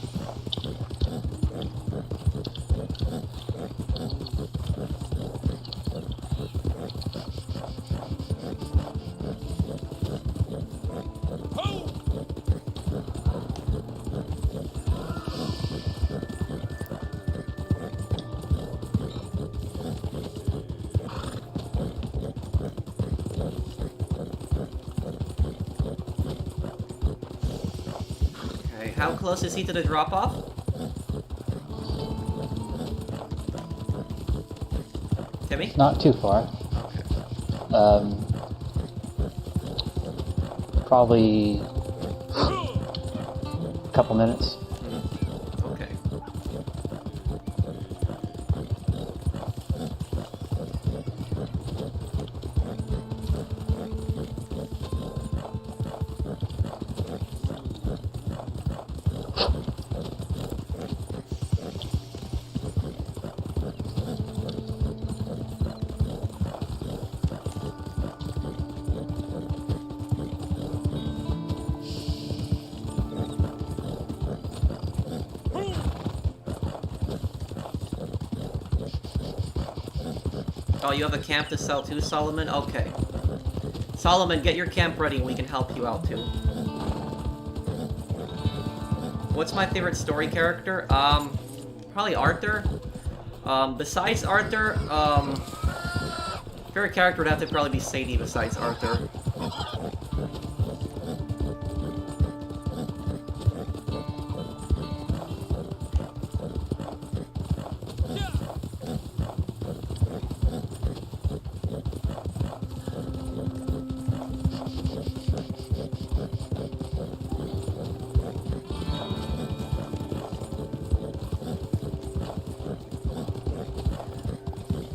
Okay, how close is he to the drop-off? Timmy? Not too far. Probably a couple minutes. Okay. Oh, you have a camp to sell too, Solomon? Okay. Solomon, get your camp ready and we can help you out too. What's my favorite story character? Probably Arthur. Besides Arthur, favorite character would have to probably be Sadie besides Arthur.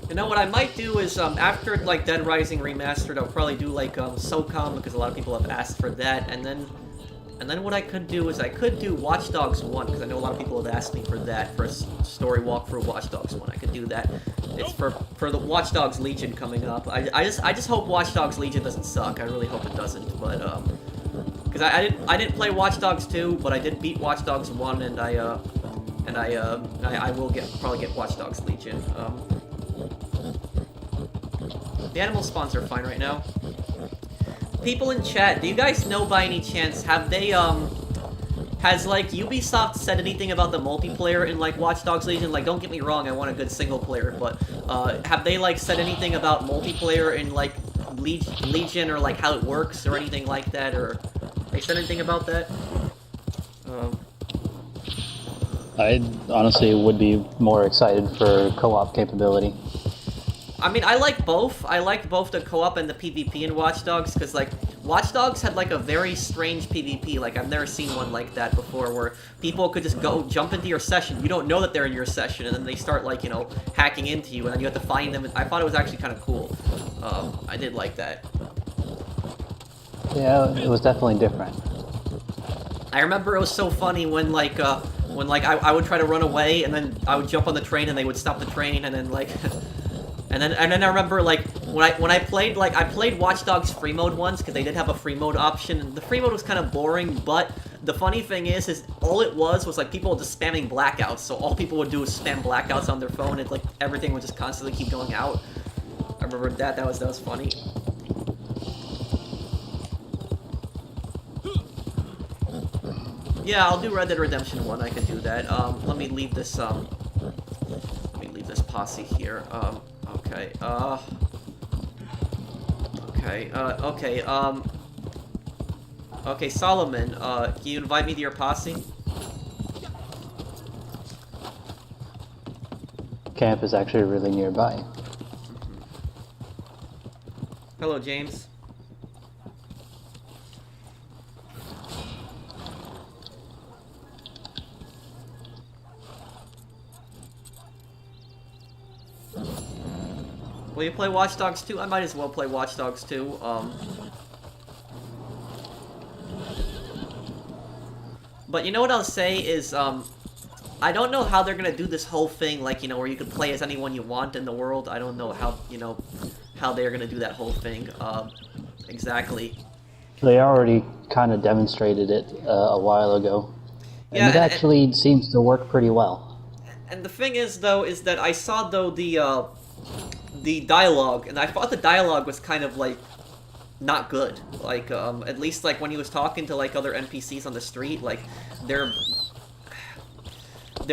You know what I might do is after like Dead Rising Remastered, I'll probably do like SOCOM because a lot of people have asked for that, and then what I could do is I could do Watch Dogs 1 because I know a lot of people have asked me for that for a story walkthrough Watch Dogs 1. I could do that. It's for the Watch Dogs Legion coming up. I just hope Watch Dogs Legion doesn't suck. I really hope it doesn't, but because I didn't play Watch Dogs 2, but I did beat Watch Dogs 1, and I will probably get Watch Dogs Legion. The animal spawns are fine right now. People in chat, do you guys know by any chance, have they, has, like, Ubisoft said anything about the multiplayer in, like, Watch Dogs Legion? Like, don't get me wrong, I want a good single player, but, have they, like, said anything about multiplayer in, like, Legion, or, like, how it works, or anything like that, or they said anything about that? I honestly would be more excited for co-op capability. I mean, I like both. I like both the co-op and the PvP in Watch Dogs, because, like, Watch Dogs had, like, a very strange PvP. Like, I've never seen one like that before, where people could just jump into your session. You don't know that they're in your session, and then they start, like, you know, hacking into you, and then you have to find them. I thought it was actually kind of cool. I did like that. Yeah, it was definitely different. I remember it was so funny when I would try to run away, and then I would jump on the train, and they would stop the train, and then, like... And then I remember, like, when I played Watch Dogs free mode once, because they did have a free mode option, and the free mode was kind of boring, but the funny thing is all it was, like, people just spamming blackouts, so all people would do was spam blackouts on their phone, and, like, everything would just constantly keep going out. I remember that was funny. Yeah, I'll do Red Dead Redemption 1, I can do that. Let me leave this, posse here. Okay, okay, Solomon, can you invite me to your posse? Camp is actually really nearby. Hello, James. Will you play Watch Dogs 2? I might as well play Watch Dogs 2. But you know what I'll say is, I don't know how they're gonna do this whole thing, like, you know, where you can play as anyone you want in the world. I don't know how, you know, how they're gonna do that whole thing, exactly. They already kind of demonstrated it a while ago. Yeah, And it actually seems to work pretty well. And the thing is, though, is that I saw, though, the dialogue, and I thought the dialogue was kind of, like, not good. Like, at least, like, when he was talking to, like, other NPCs on the street, like, they're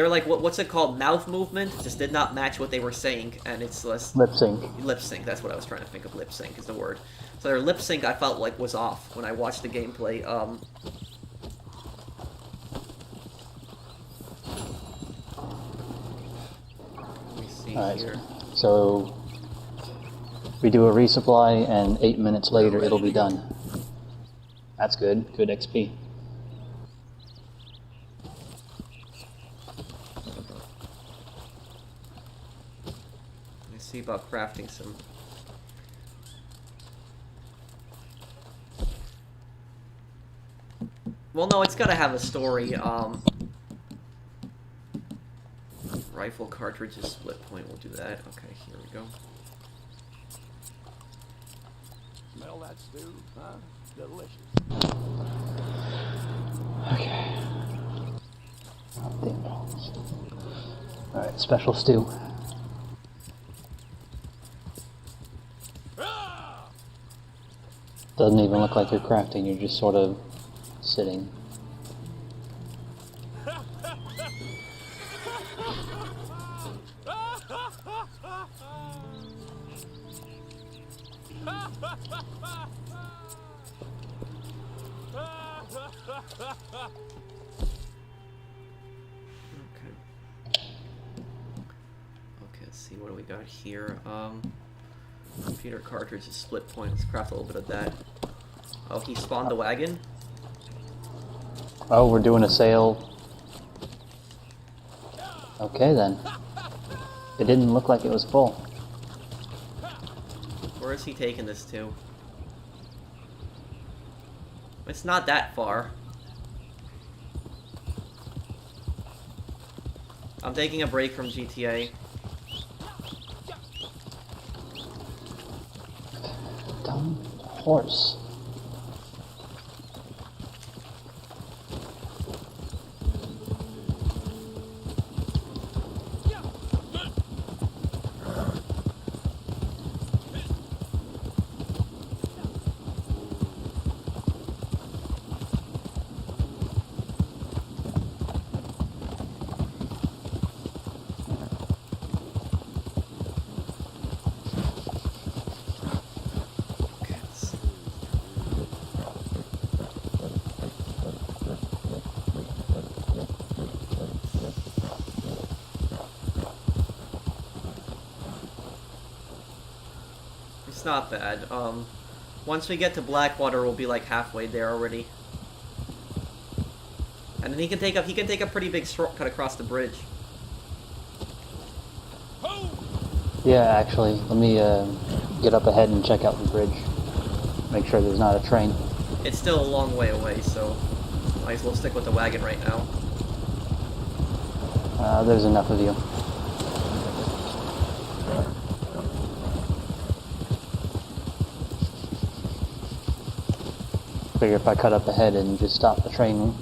like, what's it called, mouth movement, just did not match what they were saying, and it's less... Lip sync. Lip sync, that's what I was trying to think of, lip sync is the word. So their lip sync, I felt like, was off when I watched the gameplay. Let me see here. So we do a resupply, and 8 minutes later it'll be done. That's good. Good XP. Let's see about crafting some. Well, no, it's gotta have a story. Rifle cartridges, split point, we'll do that. Okay, here we go. Smell that stew, huh? Delicious. Okay. Alright, special stew. Doesn't even look like you're crafting, you're just sort of sitting. Okay, let's see, what do we got here? Computer cartridge is split point. Let's craft a little bit of that. Oh, he spawned the wagon? Oh, we're doing a sale. Okay then. It didn't look like it was full. Where is he taking this to? It's not that far. I'm taking a break from GTA. Dumb horse. It's not bad. Once we get to Blackwater, we'll be like halfway there already. And then he can take a pretty big shortcut across the bridge. Yeah, actually, let me get up ahead and check out the bridge. Make sure there's not a train. It's still a long way away, so might as well stick with the wagon right now. There's enough of you. Figure if I cut up ahead and just stop the train,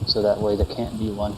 so that way there can't be one.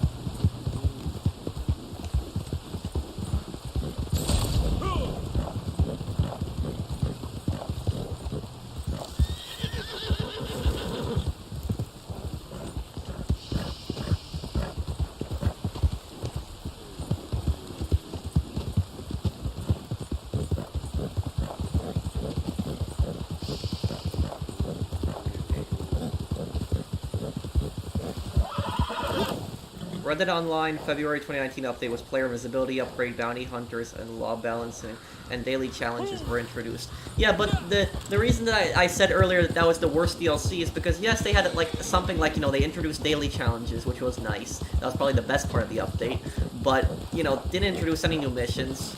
Red Dead Online February 2019 update was player visibility, upgrade, bounty hunters, and law balancing, and daily challenges were introduced. Yeah, but the reason that I said earlier that that was the worst DLC is because, yes, they had like something like, you know, they introduced daily challenges, which was nice. That was probably the best part of the update. But, you know, didn't introduce any new missions.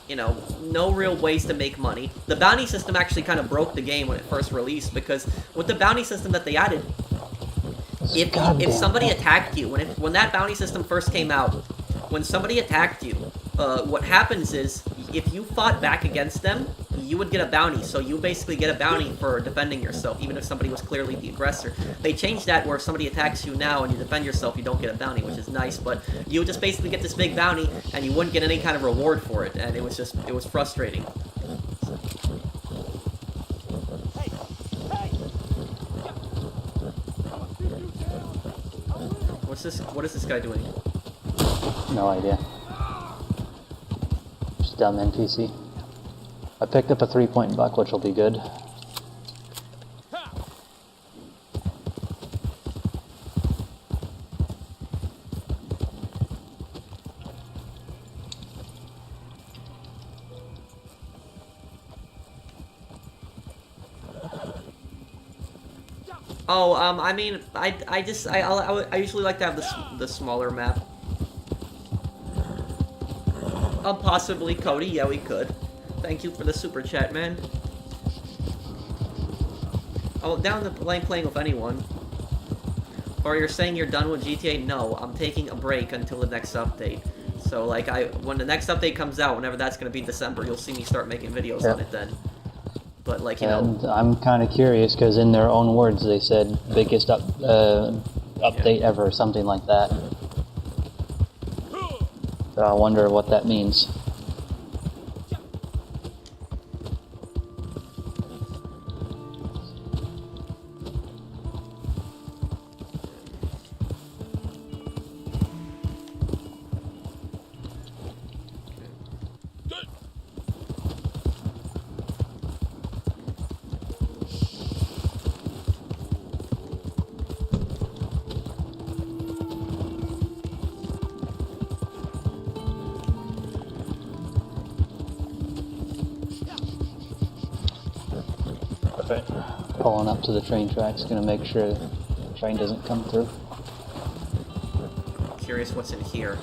You know, no real ways to make money. The bounty system actually kind of broke the game when it first released, because with the bounty system that they added, if somebody attacked you, when that bounty system first came out, when somebody attacked you, what happens is, if you fought back against them, you would get a bounty. So you basically get a bounty for defending yourself, even if somebody was clearly the aggressor. They changed that where if somebody attacks you now and you defend yourself, you don't get a bounty, which is nice. But you would just basically get this big bounty, and you wouldn't get any kind of reward for it, and it was frustrating. What is this guy doing? No idea. Just dumb NPC. I picked up a 3-point buck, which will be good. Oh, I mean, I usually like to have the smaller map. Possibly, Cody. Yeah, we could. Thank you for the super chat, man. Oh, down to playing with anyone. Or you're saying you're done with GTA? No, I'm taking a break until the next update. So, like, when the next update comes out, whenever that's gonna be December, you'll see me start making videos on it then. But, like, you know... I'm kind of curious, because in their own words, they said biggest update ever, or something like that. So I wonder what that means. Pulling up to the train tracks, gonna make sure the train doesn't come through. Curious what's in here.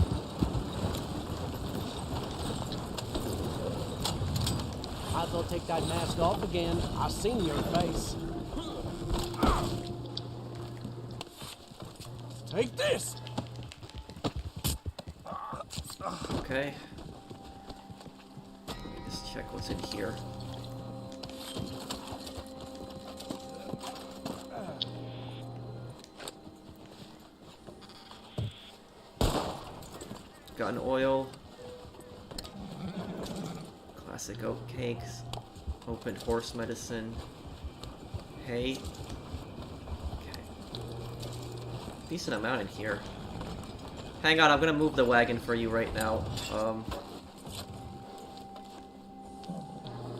Might as well take that mask off again. I've seen your face. Take this! Okay. Let me just check what's in here. Gun oil, classic oat cakes, open horse medicine, hay. Okay. Decent amount in here. Hang on, I'm gonna move the wagon for you right now.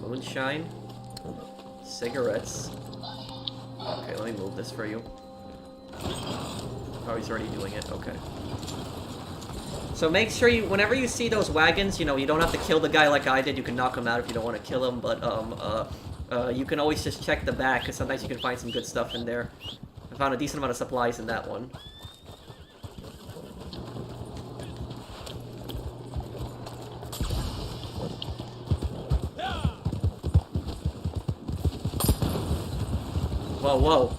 Moonshine, cigarettes. Okay, let me move this for you. Oh, he's already doing it. Okay. So make sure you, whenever you see those wagons, you know, you don't have to kill the guy like I did. You can knock him out if you don't want to kill him, but, you can always just check the back, because sometimes you can find some good stuff in there. I found a decent amount of supplies in that one. Whoa, whoa.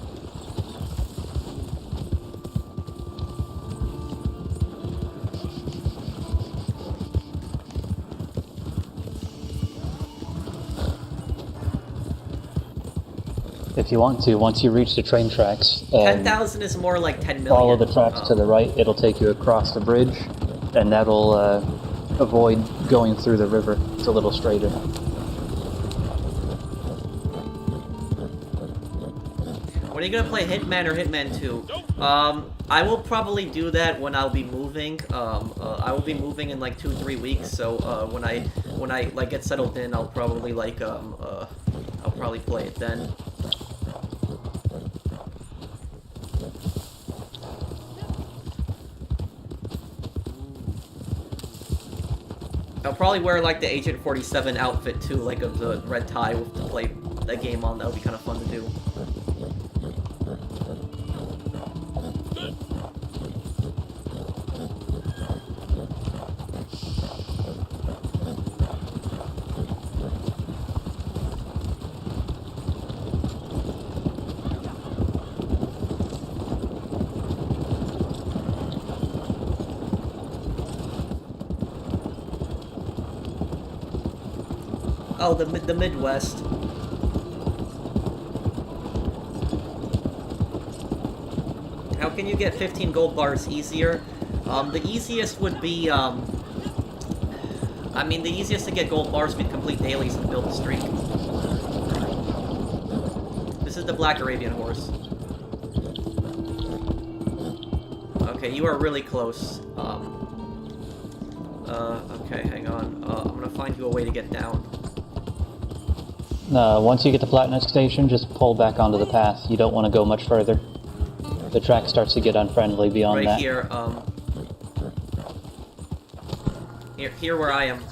If you want to, once you reach the train tracks, 10,000 is more like 10 million. Follow the tracks to the right. It'll take you across the bridge, and that'll avoid going through the river. It's a little straighter. When are you gonna play Hitman or Hitman 2? I will probably do that when I'll be moving. I will be moving in like 2-3 weeks. So when I like get settled in, I'll probably like I'll probably play it then. I'll probably wear like the Agent 47 outfit too, like of the red tie to play the game on. That would be kind of fun to do. Oh, the Midwest. How can you get 15 gold bars easier? The easiest would be, I mean, the easiest to get gold bars would be complete dailies and build a streak. This is the Black Arabian horse. Okay, you are really close. Okay, hang on. I'm gonna find you a way to get down. Once you get to Platinum Station, just pull back onto the path. You don't want to go much further. The track starts to get unfriendly beyond that. Right here, here where I am.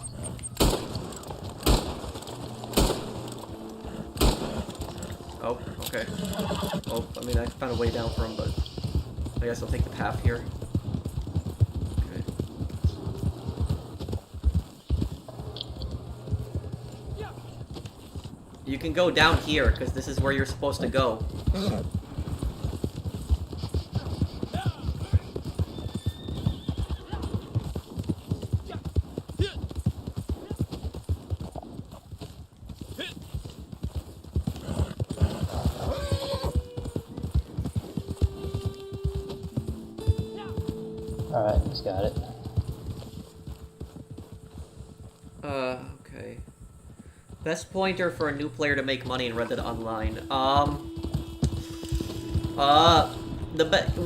Oh, okay. Oh, I mean, I found a way down for him, but I guess I'll take the path here. Okay. You can go down here, because this is where you're supposed to go. Alright, he's got it. Okay. Best pointer for a new player to make money in Red Dead Online.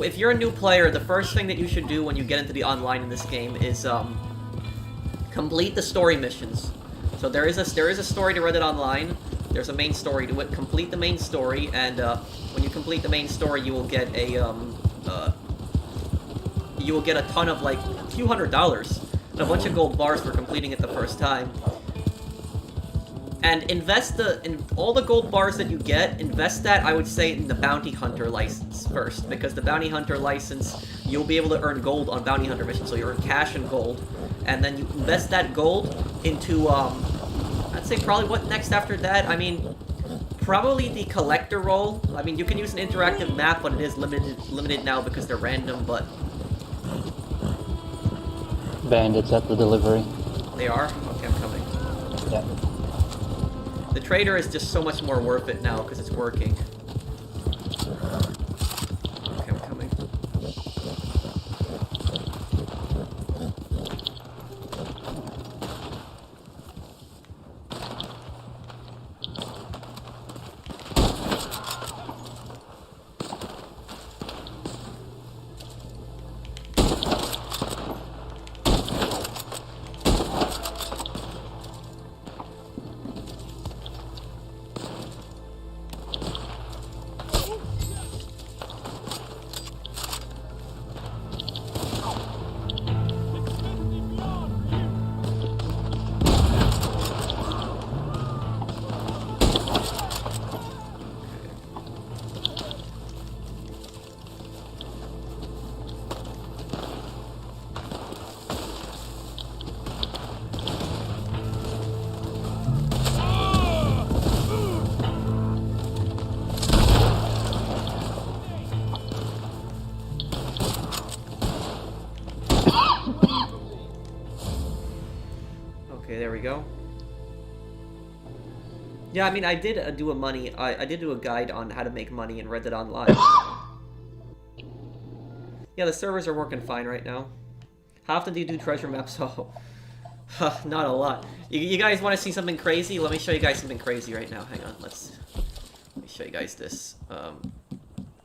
If you're a new player, the first thing that you should do when you get into the online in this game is, complete the story missions. So there is a story to Red Dead Online. There's a main story to it. Complete the main story, and, when you complete the main story, you will get a ton of, like, a few $100s and a bunch of gold bars for completing it the first time. And invest in all the gold bars that you get, invest that, I would say, in the Bounty Hunter license first. Because the Bounty Hunter license, you'll be able to earn gold on Bounty Hunter missions, so you earn cash and gold. And then you invest that gold into, I'd say probably what next after that? I mean, probably the collector role. I mean, you can use an interactive map, but it is limited now because they're random, but... Bandits at the delivery. They are? Okay, I'm coming. Yeah. The trader is just so much more worth it now because it's working. Okay, I'm coming. Okay, there we go. Yeah, I mean, I did do I did do a guide on how to make money in Red Dead Online. Yeah, the servers are working fine right now. How often do you do treasure maps? Oh, not a lot. You guys want to see something crazy? Let me show you guys something crazy right now. Hang on, let me show you guys this.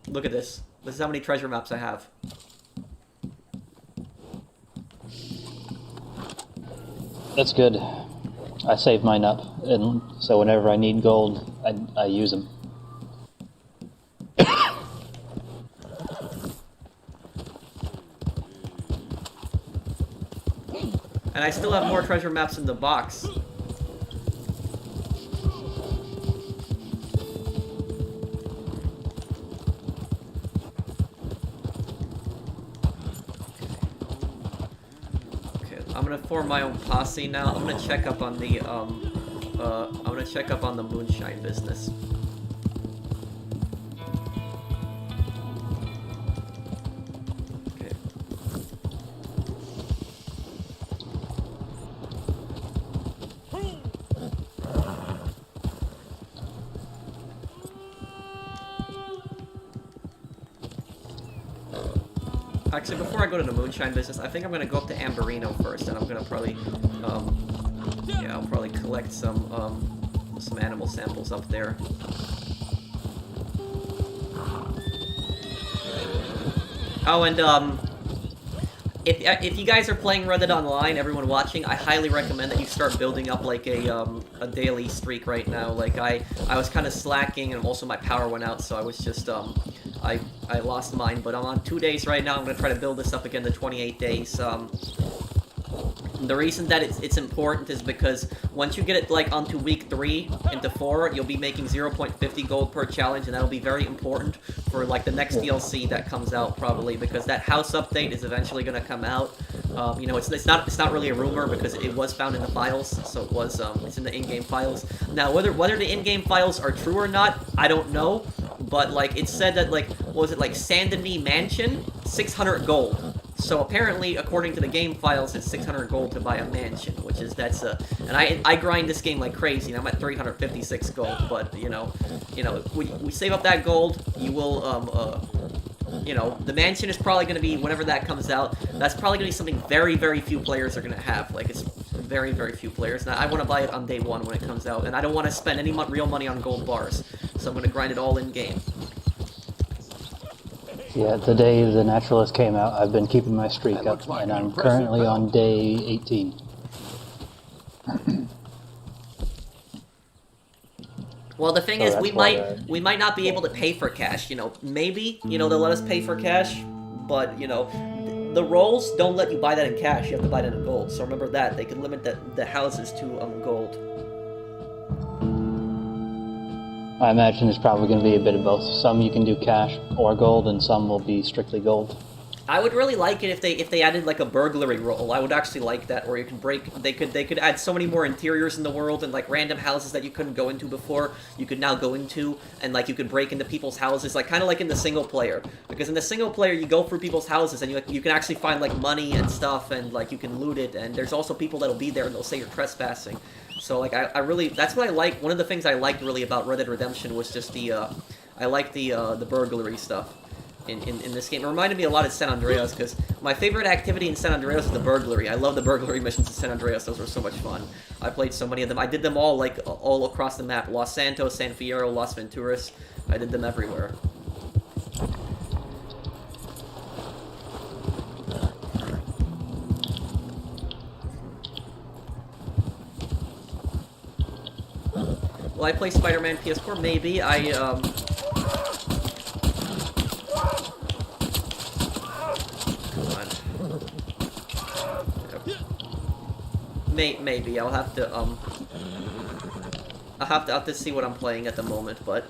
Look at this. This is how many treasure maps I have. That's good. I save mine up, and so whenever I need gold, I use them. And I still have more treasure maps in the box. Okay, I'm gonna form my own posse now. I'm gonna check up on the moonshine business. Actually, before I go to the moonshine business, I think I'm gonna go up to Amberino first, and I'm gonna probably, yeah, I'll probably collect some animal samples up there. Oh, and if you guys are playing Red Dead Online, everyone watching, I highly recommend that you start building up like a daily streak right now. Like I was kind of slacking, and also my power went out, so I was just I lost mine, but I'm on 2 days right now. I'm gonna try to build this up again to 28 days. The reason that it's important is because once you get it like onto week 3 into 4, you'll be making 0.50 gold per challenge, and that'll be very important for like the next DLC that comes out probably, because that house update is eventually gonna come out. You know, it's not really a rumor because it was found in the files, so it was it's in the in-game files. Now whether the in-game files are true or not, I don't know, but like it said that like what was it, like Sandony Mansion, 600 gold. So apparently, according to the game files, it's 600 gold to buy a mansion, which is and I grind this game like crazy, and I'm at 356 gold. But you know, we save up that gold, you will you know, the mansion is probably going to be, whenever that comes out, that's probably going to be something very, very few players are going to have. Like, it's very, very few players. And I want to buy it on day 1 when it comes out, and I don't want to spend any real money on gold bars, so I'm going to grind it all in game. Yeah, the day the Naturalist came out, I've been keeping my streak up, and I'm currently on day 18. Well, the thing is, we might not be able to pay for cash, you know. Maybe, you know, they'll let us pay for cash, but, you know, the rolls don't let you buy that in cash. You have to buy that in gold. So remember that. They can limit the houses to gold. I imagine there's probably going to be a bit of both. Some you can do cash or gold, and some will be strictly gold. I would really like it if they added like a burglary roll. I would actually like that, or you can they could add so many more interiors in the world, and like random houses that you couldn't go into before, you could now go into, and like you could break into people's houses, like kind of like in the single player. Because in the single player, you go through people's houses, and you can actually find like money and stuff, and like you can loot it, and there's also people that'll be there and they'll say you're trespassing. So like I really, that's what I like. One of the things I liked really about Red Dead Redemption was just I like the burglary stuff in this game. It reminded me a lot of San Andreas, because my favorite activity in San Andreas is the burglary. I love the burglary missions in San Andreas. Those were so much fun. I played so many of them. I did them all like all across the map. Los Santos, San Fierro, Las Venturas. I did them everywhere. Will I play Spider-Man PS4? Maybe. Maybe I'll have to see what I'm playing at the moment, but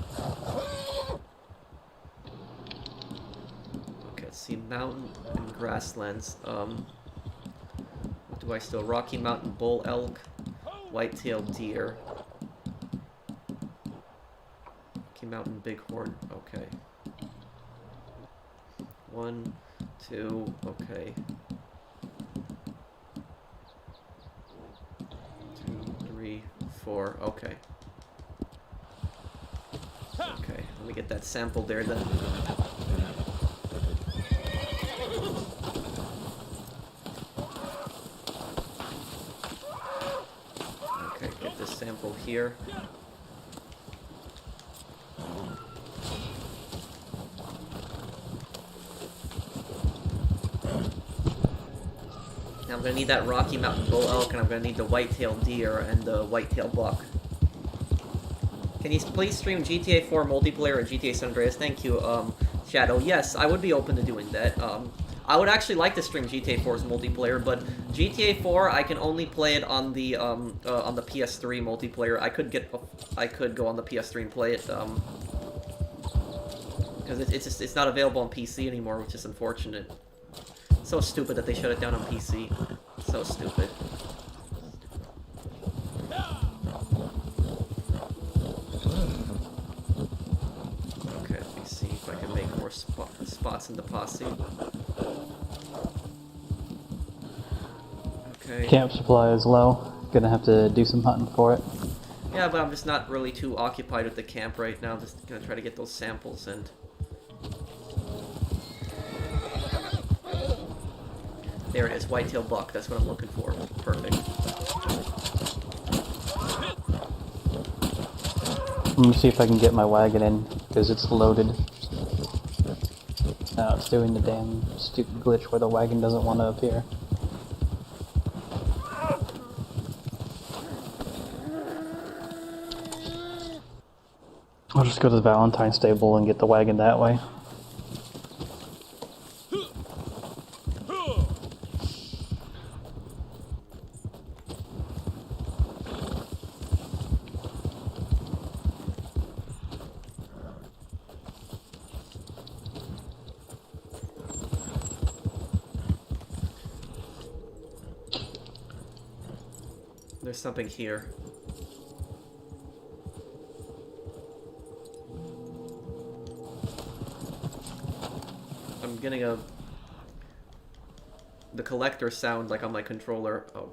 okay, let's see, mountain and grasslands. What do I still? Rocky Mountain bull elk, white-tailed deer, Rocky Mountain bighorn. Okay, 1, 2. Okay. 4. Okay. Okay, let me get that sample there then. Okay, get this sample here. I'm gonna need that Rocky Mountain bull elk, and I'm gonna need the white-tailed deer and the white-tailed buck. Can you please stream GTA 4 multiplayer and GTA San Andreas? Thank you, Shadow. Yes, I would be open to doing that. I would actually like to stream GTA 4's multiplayer, but GTA 4 I can only play it on the PS3 multiplayer. I could go on the PS3 and play it because it's not available on PC anymore, which is unfortunate. So stupid that they shut it down on PC. So stupid. Okay, let me see if I can make more spots in the posse. Okay. Camp supply is low. Gonna have to do some hunting for it. Yeah, but I'm just not really too occupied with the camp right now. I'm just gonna try to get those samples and... There it is, whitetail buck. That's what I'm looking for. Perfect. I'm gonna see if I can get my wagon in, because it's loaded. Now it's doing the damn stupid glitch where the wagon doesn't want to appear. I'll just go to the Valentine stable and get the wagon that way. There's something here. I'm getting the collector sound like on my controller. Oh.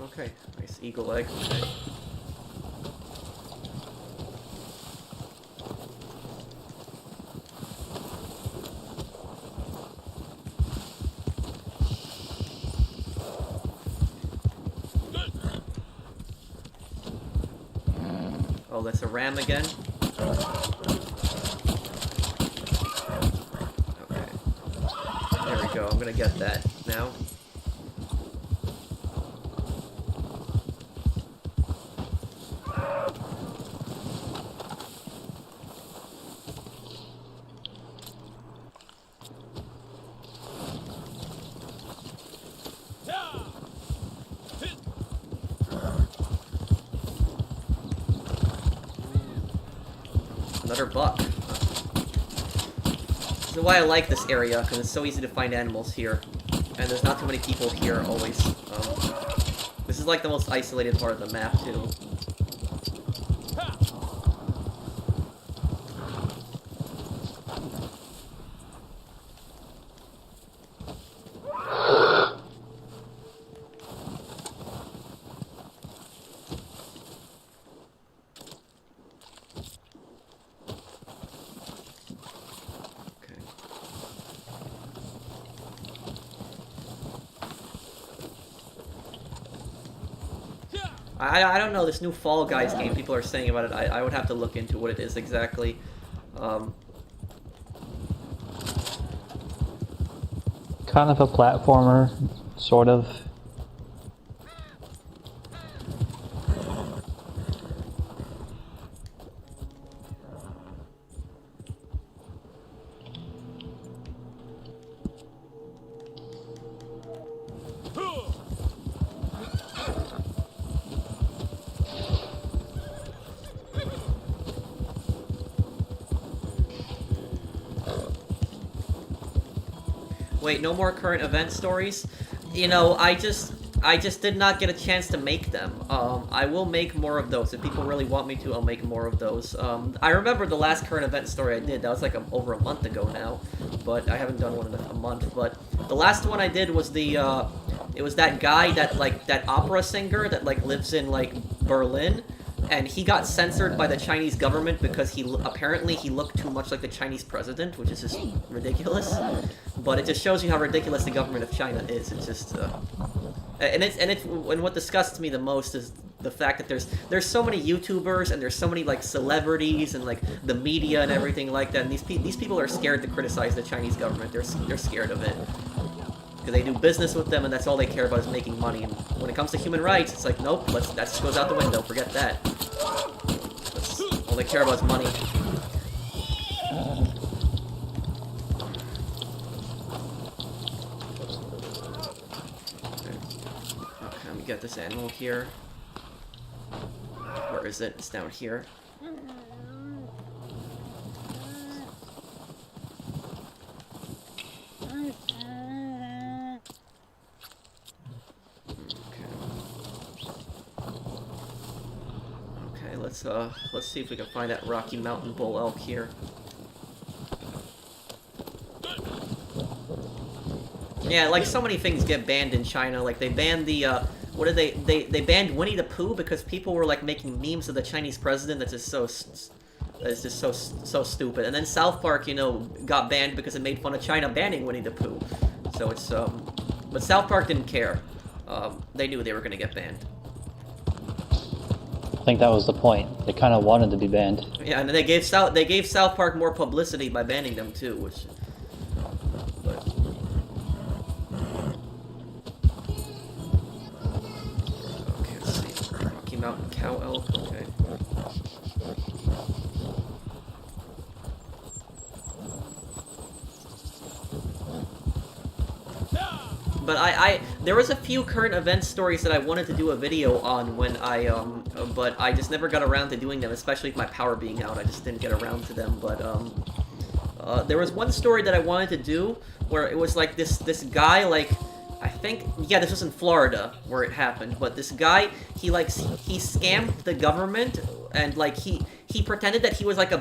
Okay, nice eagle egg. Okay. Oh, that's a ram again? Okay. There we go, I'm gonna get that now. Another buck. This is why I like this area, because it's so easy to find animals here. And there's not too many people here, always. This is like the most isolated part of the map, too. I don't know, this new Fall Guys game, people are saying about it, I would have to look into what it is exactly. Kind of a platformer, sort of. Wait, no more current event stories? You know, I just did not get a chance to make them. I will make more of those. If people really want me to, I'll make more of those. I remember the last current event story I did. That was like over a month ago now. But I haven't done one in a month. But the last one I did was the, it was that guy that opera singer that, lives in, Berlin. And he got censored by the Chinese government because apparently he looked too much like the Chinese president, which is just ridiculous. But it just shows you how ridiculous the government of China is. It's just, and what disgusts me the most is the fact that there's so many YouTubers and there's so many like celebrities and like the media and everything like that. And these people are scared to criticize the Chinese government. They're scared of it because they do business with them, and that's all they care about is making money. And when it comes to human rights, it's like nope, that just goes out the window. Forget that. All they care about is money. Okay, let me get this animal here. Where is it? It's down here. Okay, let's see if we can find that Rocky Mountain bull elk here. Yeah, like so many things get banned in China. Like they banned the what did they banned Winnie the Pooh because people were like making memes of the Chinese president. That's just so stupid. And then South Park, you know, got banned because it made fun of China banning Winnie the Pooh. So it's but South Park didn't care. They knew they were gonna get banned. I think that was the point. They kind of wanted to be banned. Yeah, and they gave South Park more publicity by banning them too, which. But, okay, let's see. Rocky Mountain cow elk. Okay. But there was a few current event stories that I wanted to do a video on when but I just never got around to doing them, especially with my power being out. I just didn't get around to them, but, there was one story that I wanted to do where it was like this guy, like, I think, yeah, this was in Florida where it happened, but this guy, he scammed the government, and, like, he pretended that he was like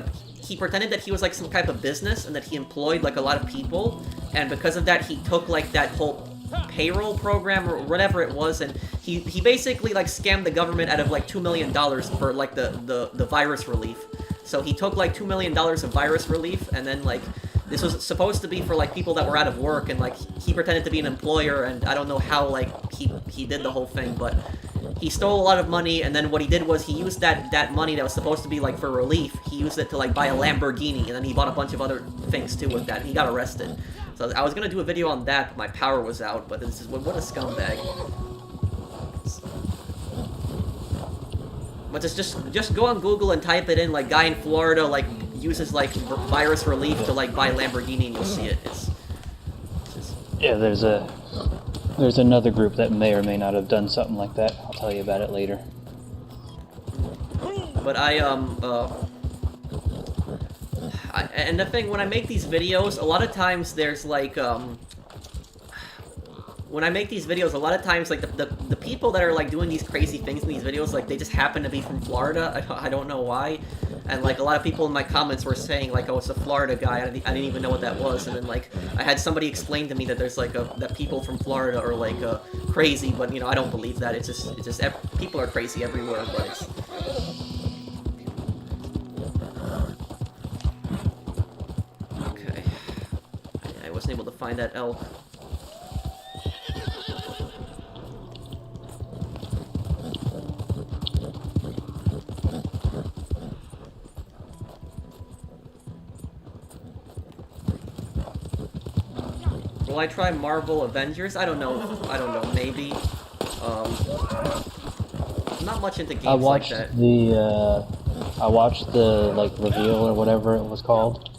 some type of business and that he employed, like, a lot of people, and because of that, he took, like, that whole payroll program or whatever it was, and he basically like scammed the government out of like $2 million for like the virus relief. So he took like $2 million of virus relief, and then like this was supposed to be for like people that were out of work, and like he pretended to be an employer, and I don't know how like he did the whole thing, but he stole a lot of money, and then what he did was he used that money that was supposed to be like for relief, he used it to like buy a Lamborghini, and then he bought a bunch of other things too with that, and he got arrested. So I was gonna do a video on that, but my power was out, but this is what a scumbag. But just go on Google and type it in, like, guy in Florida, like, uses, like, virus relief to, like, buy a Lamborghini, and you'll see it. It's just... Yeah, there's another group that may or may not have done something like that. I'll tell you about it later. But and the thing, when I make these videos, a lot of times there's, like, when I make these videos, a lot of times, like, the people that are, like, doing these crazy things in these videos, like, they just happen to be from Florida. I don't know why. And, like, a lot of people in my comments were saying, like, oh, it's a Florida guy. I didn't even know what that was. And then, like, I had somebody explain to me that there's, like, that people from Florida are, like, crazy. But, you know, I don't believe that. It's just people are crazy everywhere, but it's... Okay. I wasn't able to find that elk. Will I try Marvel Avengers? I don't know, maybe. I'm not much into games like that. I watched the, like, reveal or whatever it was called,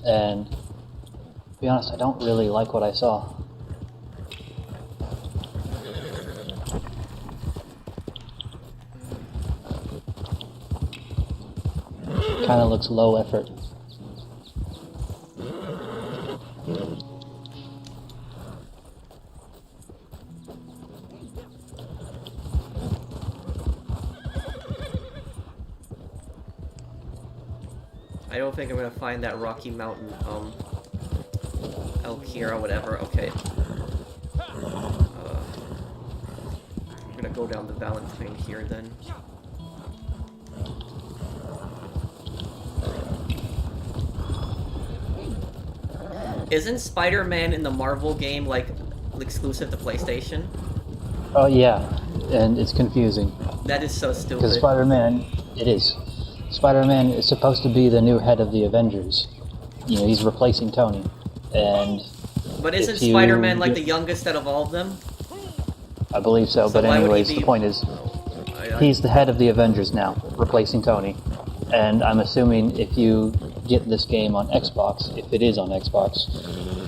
and, to be honest, I don't really like what I saw. Kinda looks low effort. I don't think I'm gonna find that Rocky Mountain, elk here or whatever. Okay. I'm gonna go down the Valentine here then. Isn't Spider-Man in the Marvel game, like, exclusive to PlayStation? Oh yeah, and it's confusing. That is so Because stupid. Spider-Man, it is. Spider-Man is supposed to be the new head of the Avengers. You know, he's replacing Tony. And But isn't if you Spider-Man like get- the youngest out of all of them? I believe so, So but why would he anyways, be- the point is, I- he's the head of the Avengers now, replacing Tony. And I'm assuming if you get this game on Xbox, if it is on Xbox,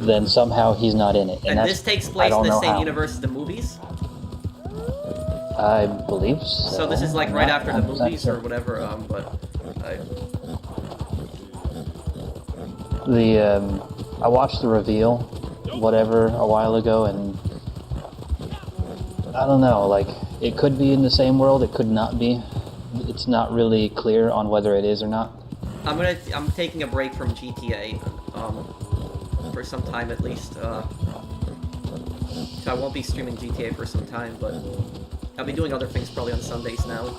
then somehow he's not in it. And that's, this takes I place in don't the know same how. universe as the movies? I believe so. So this is like I'm right not after the 100% movies sure. or whatever, but I watched the reveal, whatever, a while ago, and I don't know, like, it could be in the same world, it could not be. It's not really clear on whether it is or not. I'm taking a break from GTA, for some time at least, so I won't be streaming GTA for some time, but I'll be doing other things probably on Sundays now.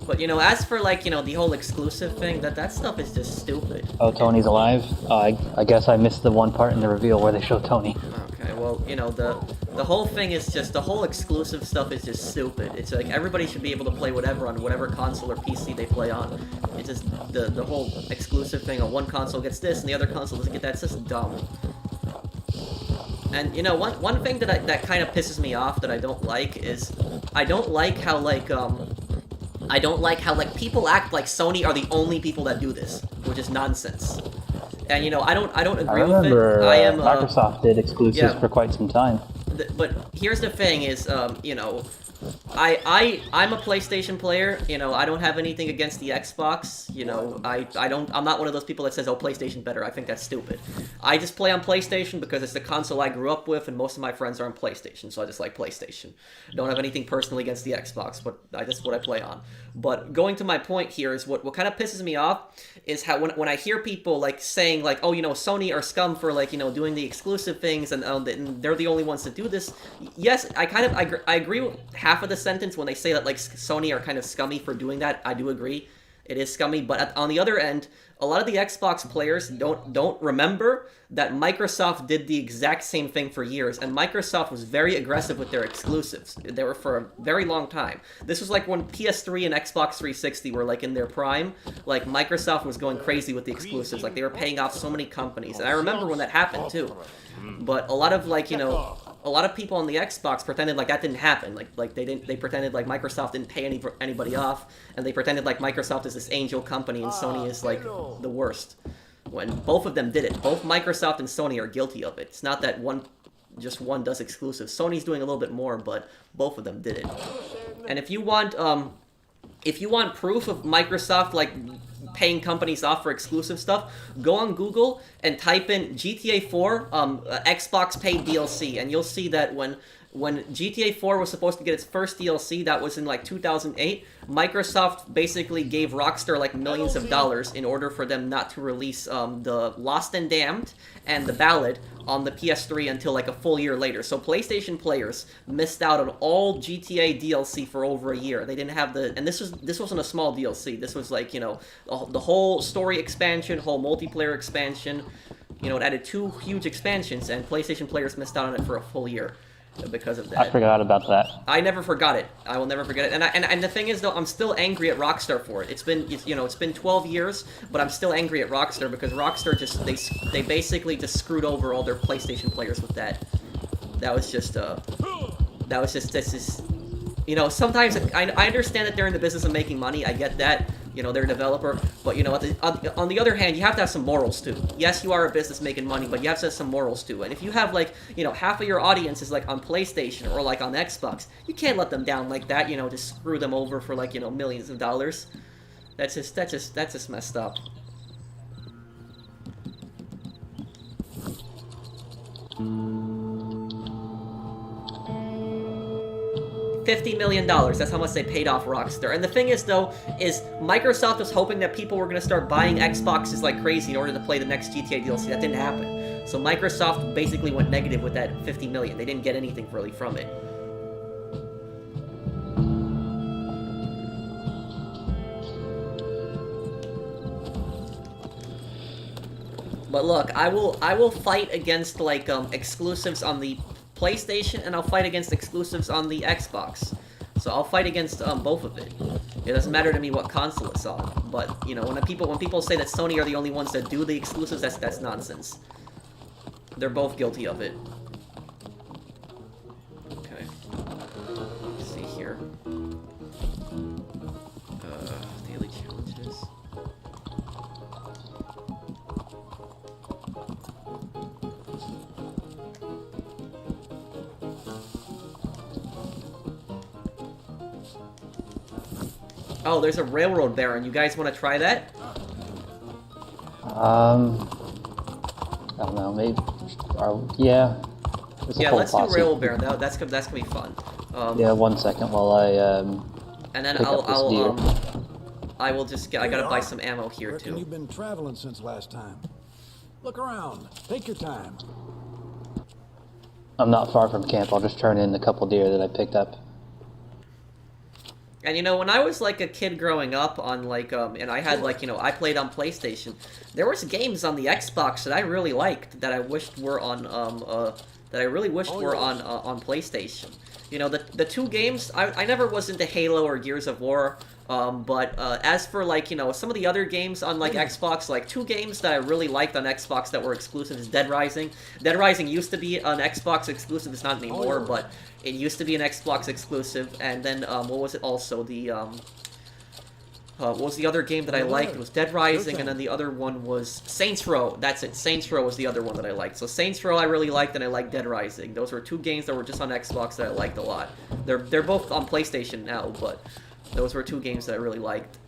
But you know, as for like, you know, the whole exclusive thing, that stuff is just stupid. Oh, Tony's alive? I guess I missed the one part in the reveal where they show Tony. Okay, well, you know, the whole thing is just, the whole exclusive stuff is just stupid. It's like, everybody should be able to play whatever on whatever console or PC they play on. It's just, the whole exclusive thing, one console gets this and the other console doesn't get that, it's just dumb. And, you know, one thing that kind of pisses me off that I don't like is, I don't like how, like, people act like Sony are the only people that do this, which is nonsense. And, you know, I don't agree with it. I am, Microsoft did exclusives yeah. for quite some time. But here's the thing is, you know, I'm a PlayStation player, you know, I don't have anything against the Xbox, you know, I'm not one of those people that says, oh, PlayStation better, I think that's stupid. I just play on PlayStation because it's the console I grew up with, and most of my friends are on PlayStation, so I just like PlayStation. Don't have anything personally against the Xbox, but that's what I play on. But going to my point here is what kind of pisses me off is how when I hear people like saying like, oh, you know, Sony are scum for like, you know, doing the exclusive things and they're the only ones to do this. Yes, I agree with half of the sentence when they say that like Sony are kind of scummy for doing that. I do agree. It is scummy, but on the other end, a lot of the Xbox players don't remember that Microsoft did the exact same thing for years, and Microsoft was very aggressive with their exclusives. They were for a very long time. This was like when PS3 and Xbox 360 were like in their prime. Like Microsoft was going crazy with the exclusives. Like they were paying off so many companies, and I remember when that happened too. But a lot of like, you know, a lot of people on the Xbox pretended like that didn't happen. Like they pretended like Microsoft didn't pay anybody off, and they pretended like Microsoft is this angel company and Sony is like the worst. When both of them did it. Both Microsoft and Sony are guilty of it. It's not that just one does exclusives. Sony's doing a little bit more, but both of them did it. And if you want proof of Microsoft like paying companies off for exclusive stuff, go on Google and type in GTA 4 Xbox paid DLC, and you'll see that when GTA 4 was supposed to get its first DLC, that was in like 2008, Microsoft basically gave Rockstar like millions of dollars in order for them not to release the Lost and Damned and the Ballad on the PS3 until like a full year later. So PlayStation players missed out on all GTA DLC for over a year. They didn't have and this wasn't a small DLC. This was like, you know, the whole story expansion, whole multiplayer expansion. You know, it added 2 huge expansions, and PlayStation players missed out on it for a full year because of that. I forgot about that. I never forgot it. I will never forget it. And the thing is, though, I'm still angry at Rockstar for it. It's been 12 years, but I'm still angry at Rockstar because Rockstar they basically just screwed over all their PlayStation players with that. This is, you know, sometimes I understand that they're in the business of making money. I get that. You know, they're a developer, but you know, on the other hand, you have to have some morals too. Yes, you are a business making money, but you have to have some morals too. And if you have like, you know, half of your audience is like on PlayStation or like on Xbox, you can't let them down like that. You know, just screw them over for like, you know, millions of dollars. That's just messed up. $50 million, that's how much they paid off Rockstar. And the thing is, though, is Microsoft was hoping that people were going to start buying Xboxes like crazy in order to play the next GTA DLC. That didn't happen. So Microsoft basically went negative with that $50 million. They didn't get anything really from it. But look, I will fight against like exclusives on the PlayStation, and I'll fight against exclusives on the Xbox. So I'll fight against both of it. It doesn't matter to me what console it's on. But you know, when people say that Sony are the only ones that do the exclusives, that's nonsense. They're both guilty of it. Okay. Let's see here. Daily challenges. Oh, there's a railroad baron. You guys want to try that? I don't know. Maybe. Yeah. Yeah, let's do railroad baron. That's gonna be fun. Yeah, 1 second while I And then pick up this deer. I will just I gotta buy some ammo here Reckon too. you've been traveling since last time. Look around. Take your time. I'm not far from camp. I'll just turn in a couple deer that I picked up. And you know, when I was like a kid growing up on like and I had like, you know, I played on PlayStation, there was games on the Xbox that I really liked that I wished were on on PlayStation. You know, the two games, I never was into Halo or Gears of War, but as for like, you know, some of the other games on like Xbox, like two games that I really liked on Xbox that were exclusive is Dead Rising. Dead Rising used to be an Xbox exclusive, it's not anymore, but it used to be an Xbox exclusive. And then what was it also? The what was the other game that I liked? It was Dead Rising, and then the other one was Saints Row. That's it. Saints Row was the other one that I liked. So Saints Row I really liked, and I liked Dead Rising. Those were two games that were just on Xbox that I liked a lot. They're both on PlayStation now, but those were two games that I really liked.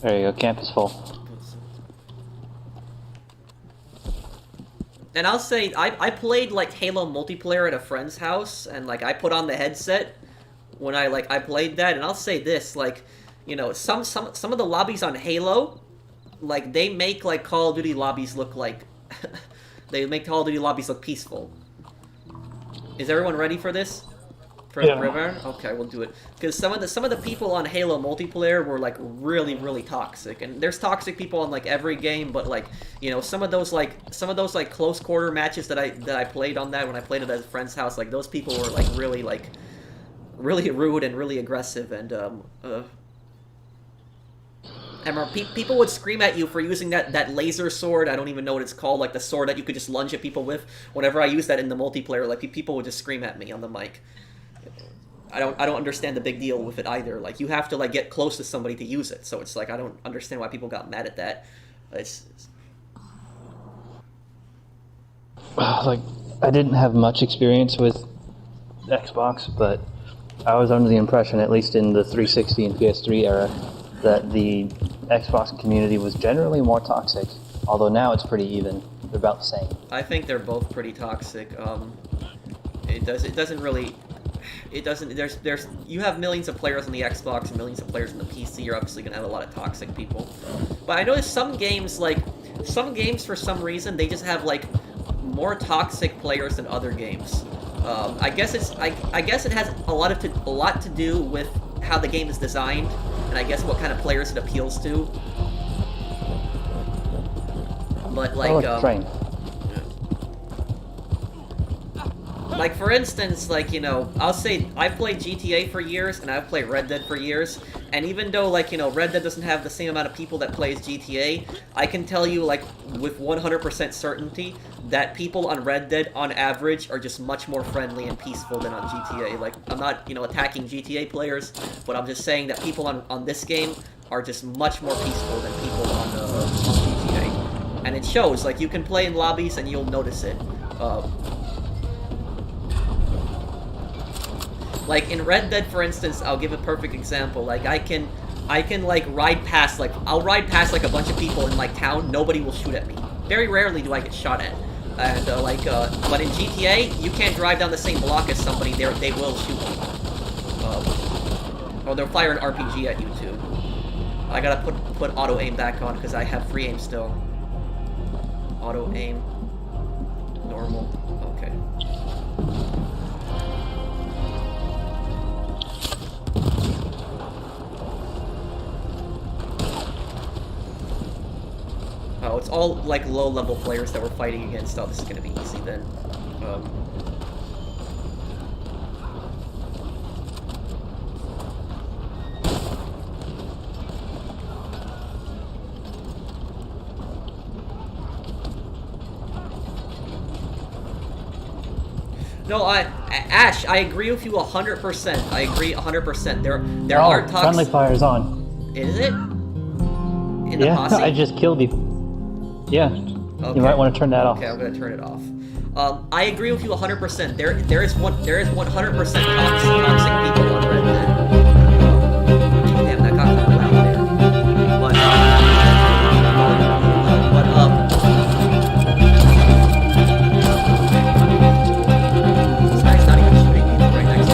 There you go. Camp is full. And I'll say, I played, like, Halo multiplayer at a friend's house, and, like, I put on the headset when I played that, and I'll say this, like, you know, some of the lobbies on Halo, like, they make, like, Call of Duty lobbies look like... they make Call of Duty lobbies look peaceful. Is everyone ready for this? For the river? Okay, we'll do it. Because some of the people on Halo multiplayer were like really toxic, and there's toxic people on like every game, but like, you know, some of those close quarter matches that I played on that when I played it at a friend's house, like those people were like really rude and really aggressive, and I remember people would scream at you for using that laser sword. I don't even know what it's called, like the sword that you could just lunge at people with. Whenever I used that in the multiplayer, like people would just scream at me on the mic. I don't understand the big deal with it either. Like, you have to like get close to somebody to use it. So it's like, I don't understand why people got mad at that. Like, I didn't have much experience with Xbox, but I was under the impression, at least in the 360 and PS3 era, that the Xbox community was generally more toxic. Although now it's pretty even. They're about the same. I think they're both pretty toxic. You have millions of players on the Xbox and millions of players on the PC. You're obviously gonna have a lot of toxic people. But I noticed some games for some reason they just have like more toxic players than other games. I guess it has a lot to do with how the game is designed, and I guess what kind of players it appeals to. But like, like for instance, like, you know, I'll say I've played GTA for years and I've played Red Dead for years, and even though, like, you know, Red Dead doesn't have the same amount of people that plays GTA, I can tell you, like, with 100% certainty that people on Red Dead, on average, are just much more friendly and peaceful than on GTA. Like, I'm not, you know, attacking GTA players, but I'm just saying that people on this game are just much more peaceful than people on GTA. And it shows. Like, you can play in lobbies and you'll notice it. Like, in Red Dead, for instance, I'll give a perfect example. Like, I can, like, ride past, like, I'll ride past, like, a bunch of people in, like, town. Nobody will shoot at me. Very rarely do I get shot at. And, but in GTA, you can't drive down the same block as somebody. They will shoot you. Or they'll fire an RPG at you, too. I gotta put auto-aim back on, because I have free aim still. Auto-aim. Normal. Okay. it's all like low-level players that we're fighting against. Oh, this is gonna be easy then. No, Ash, I agree with you 100%. I agree 100%. There are toxic... friendly fire's on. Is it? In the Yeah, posse? I just killed you. Yeah. Okay. You might want to turn that off. Okay, I'm gonna turn it off. I agree with you 100%. There is 100% toxic people on Red Dead. Damn, that got kind of loud there. This guy's not even shooting me right next to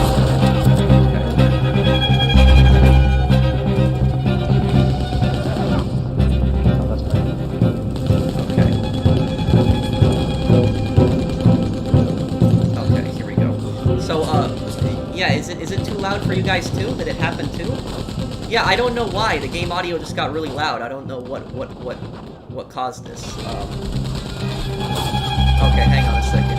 Okay, here we go. So, yeah, is it too loud for you guys too? Did it happen too? Yeah, I don't know why. The game audio just got really loud. I don't know what caused this. Okay, hang on a second.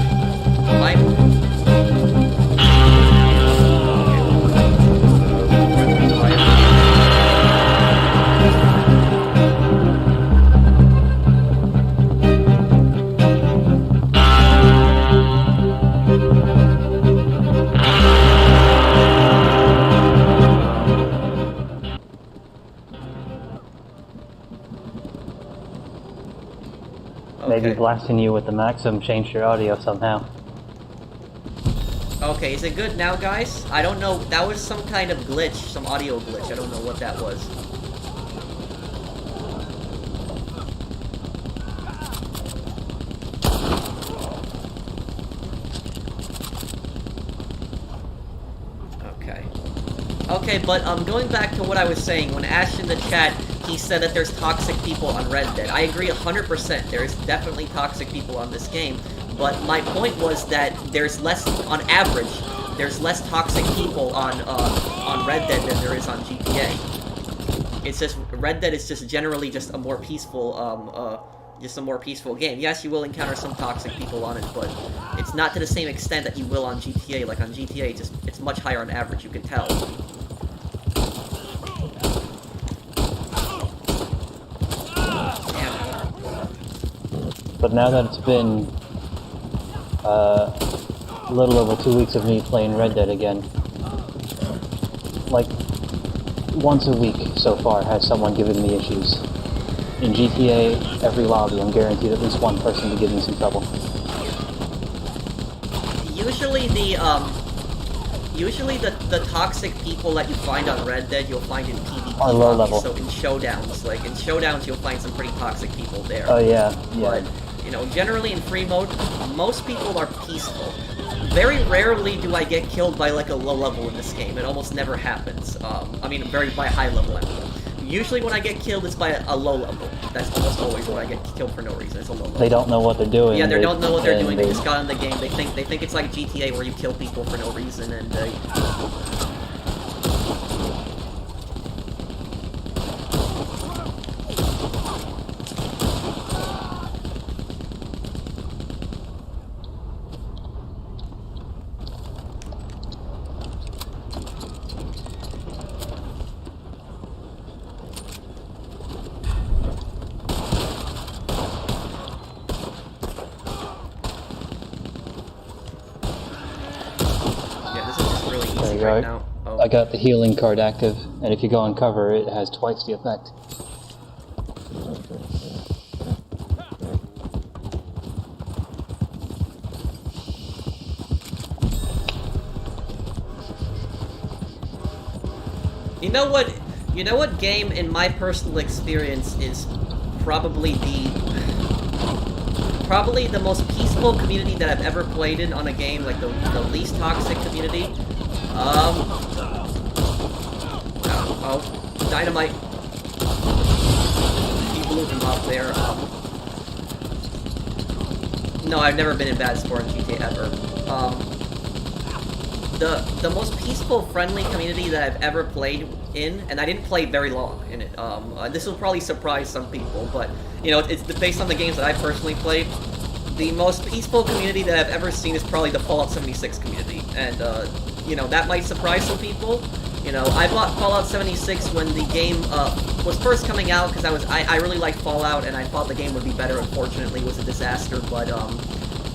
Maybe blasting you with the Maxim changed your audio somehow. Okay, is it good now, guys? I don't know. That was some kind of glitch, some audio glitch. I don't know what that was. Okay. Okay, but going back to what I was saying, when Ash in the chat, he said that there's toxic people on Red Dead. I agree 100%. There is definitely toxic people on this game. But my point was that there's less, on average, there's less toxic people on Red Dead than there is on GTA. It's just, Red Dead is just generally just a more peaceful, game. Yes, you will encounter some toxic people on it, but it's not to the same extent that you will on GTA. Like on GTA, it's much higher on average, you can tell. But now that it's been a little over 2 weeks of me playing Red Dead again, like once a week so far has someone given me issues. In GTA, every lobby I'm guaranteed at least one person to give me some trouble. Usually the toxic people that you find on Red Dead, you'll find in PvP are low level. So in showdowns, you'll find some pretty toxic people there. Oh yeah, yeah. But, you know, generally in free mode, most people are peaceful. Very rarely do I get killed by like a low level in this game. It almost never happens. I mean, by a high level. Usually when I get killed, it's by a low level. That's almost always when I get killed for no reason. It's a low level. They don't know what they're doing. Yeah, they don't know what they're doing. They just got in the game. They think it's like GTA where you kill people for no reason and right now. Oh. I got the healing card active, and if you go on cover, it has twice the effect. You know what game in my personal experience is probably the most peaceful community that I've ever played in on a game, like the least toxic community? Oh, dynamite. He blew him up there. No, I've never been in bad sport in GTA ever. The most peaceful, friendly community that I've ever played in, and I didn't play very long in it. This will probably surprise some people, but, you know, it's based on the games that I personally played. The most peaceful community that I've ever seen is probably the Fallout 76 community, and, you know, that might surprise some people. You know, I bought Fallout 76 when the game was first coming out, because I really liked Fallout, and I thought the game would be better. Unfortunately, it was a disaster, but,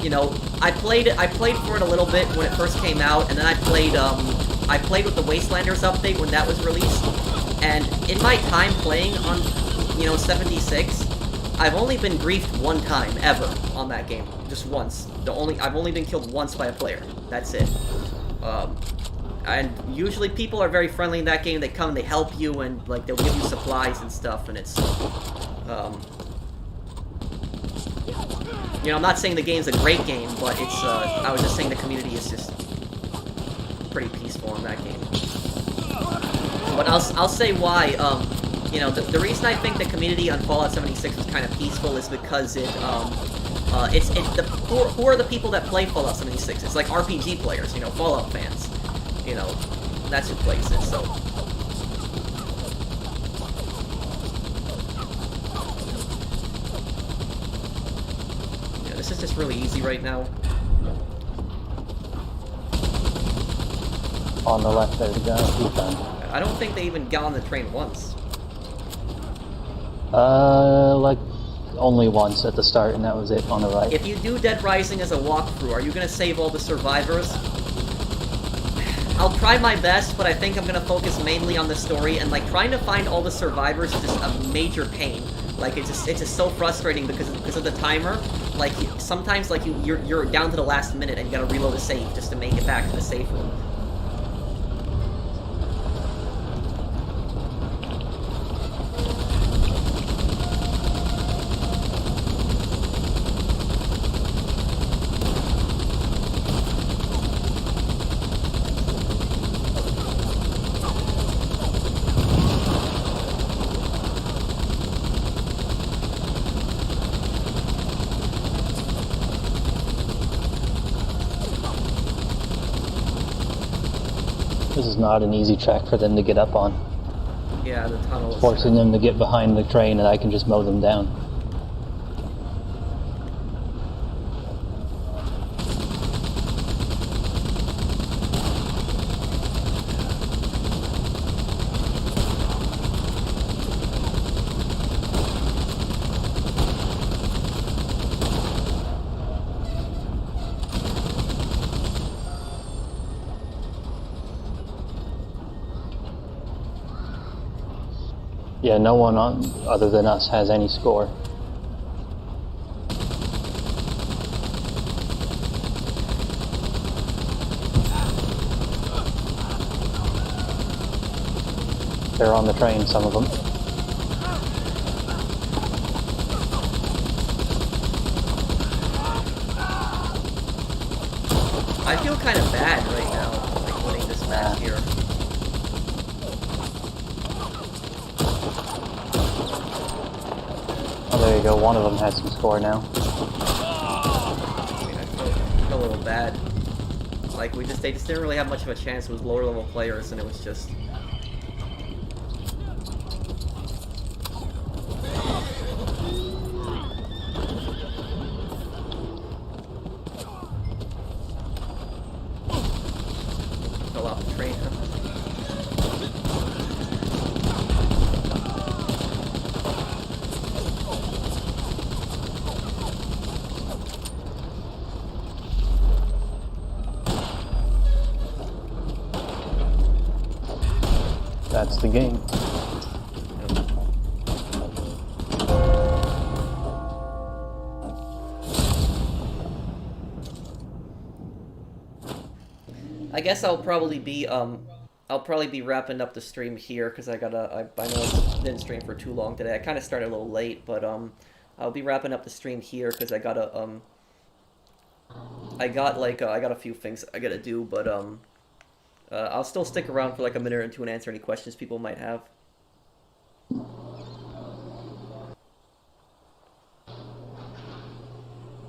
you know, I played for it a little bit when it first came out, and then I played with the Wastelanders update when that was released, and in my time playing on, you know, 76, I've only been griefed one time, ever, on that game. Just once. I've only been killed once by a player. That's it. And usually people are very friendly in that game. They come and they help you, and, like, they'll give you supplies and stuff, and it's, you know, I'm not saying the game's a great game, but it's, I was just saying the community is just pretty peaceful in that game. But I'll say why, you know, the reason I think the community on Fallout 76 was kind of peaceful is because who are the people that play Fallout 76? It's like RPG players, you know, Fallout fans. You know, that's who plays it, so. Yeah, this is just really easy right now. On the left there, the guy. He's done. I don't think they even got on the train once. Like, only once at the start, and that was it on the right. If you do Dead Rising as a walkthrough, are you gonna save all the survivors? I'll try my best, but I think I'm gonna focus mainly on the story, and, like, trying to find all the survivors is just a major pain. Like, it's just so frustrating because of the timer. Like, sometimes, like, you're down to the last minute and you gotta reload a save just to make it back to the safe room. This is not an easy track for them to get up on. Yeah, the tunnel is... Forcing them to get behind the train and I can just mow them down. Yeah, no one other than us has any score. They're on the train, some of them. I feel kind of bad right now, like, winning this match here. Oh, there you go. One of them has some score now. I mean, I feel a little bad. Like, they just didn't really have much of a chance. It was lower level players, and it was just... Fell off the train. That's the game. I guess I'll probably be wrapping up the stream here because I know I didn't stream for too long today. I kind of started a little late, but I'll be wrapping up the stream here because I got a few things I gotta do, but I'll still stick around for like a minute or two and answer any questions people might have.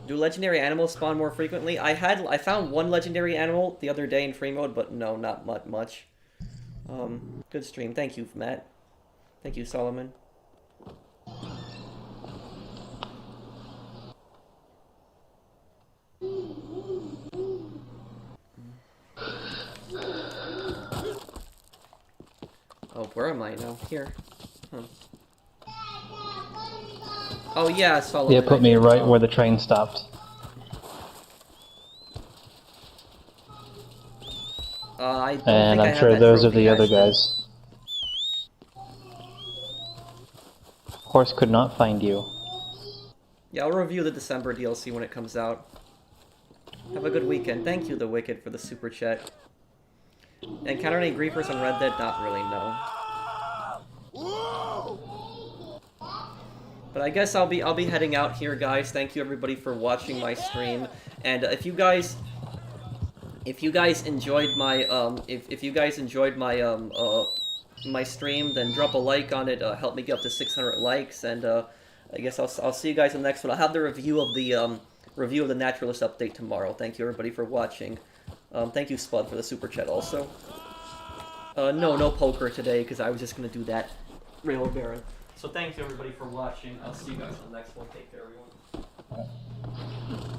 Do legendary animals spawn more frequently? I found one legendary animal the other day in free mode, but no, not much. Good stream. Thank you, Matt. Thank you, Solomon. Oh, where am I now? Here. Huh. Oh yeah, Solomon. Yeah, put me right where the train stopped. I don't And think I I'm have sure that those are trophy, the other Ashton. guys. Of course, could not find you. Yeah, I'll review the December DLC when it comes out. Have a good weekend. Thank you, The Wicked, for the super chat. Encounter any griefers on Red Dead? Not really, no. But I guess I'll be heading out here, guys. Thank you everybody for watching my stream. And if you guys enjoyed my my stream, then drop a like on it. Help me get up to 600 likes, and I guess I'll see you guys in the next one. I'll have the review of the Naturalist update tomorrow. Thank you everybody for watching. Thank you, Spud, for the super chat also. No poker today because I was just gonna do that Rail Baron. So thank you everybody for watching. I'll see you guys in the next one. Take care, everyone.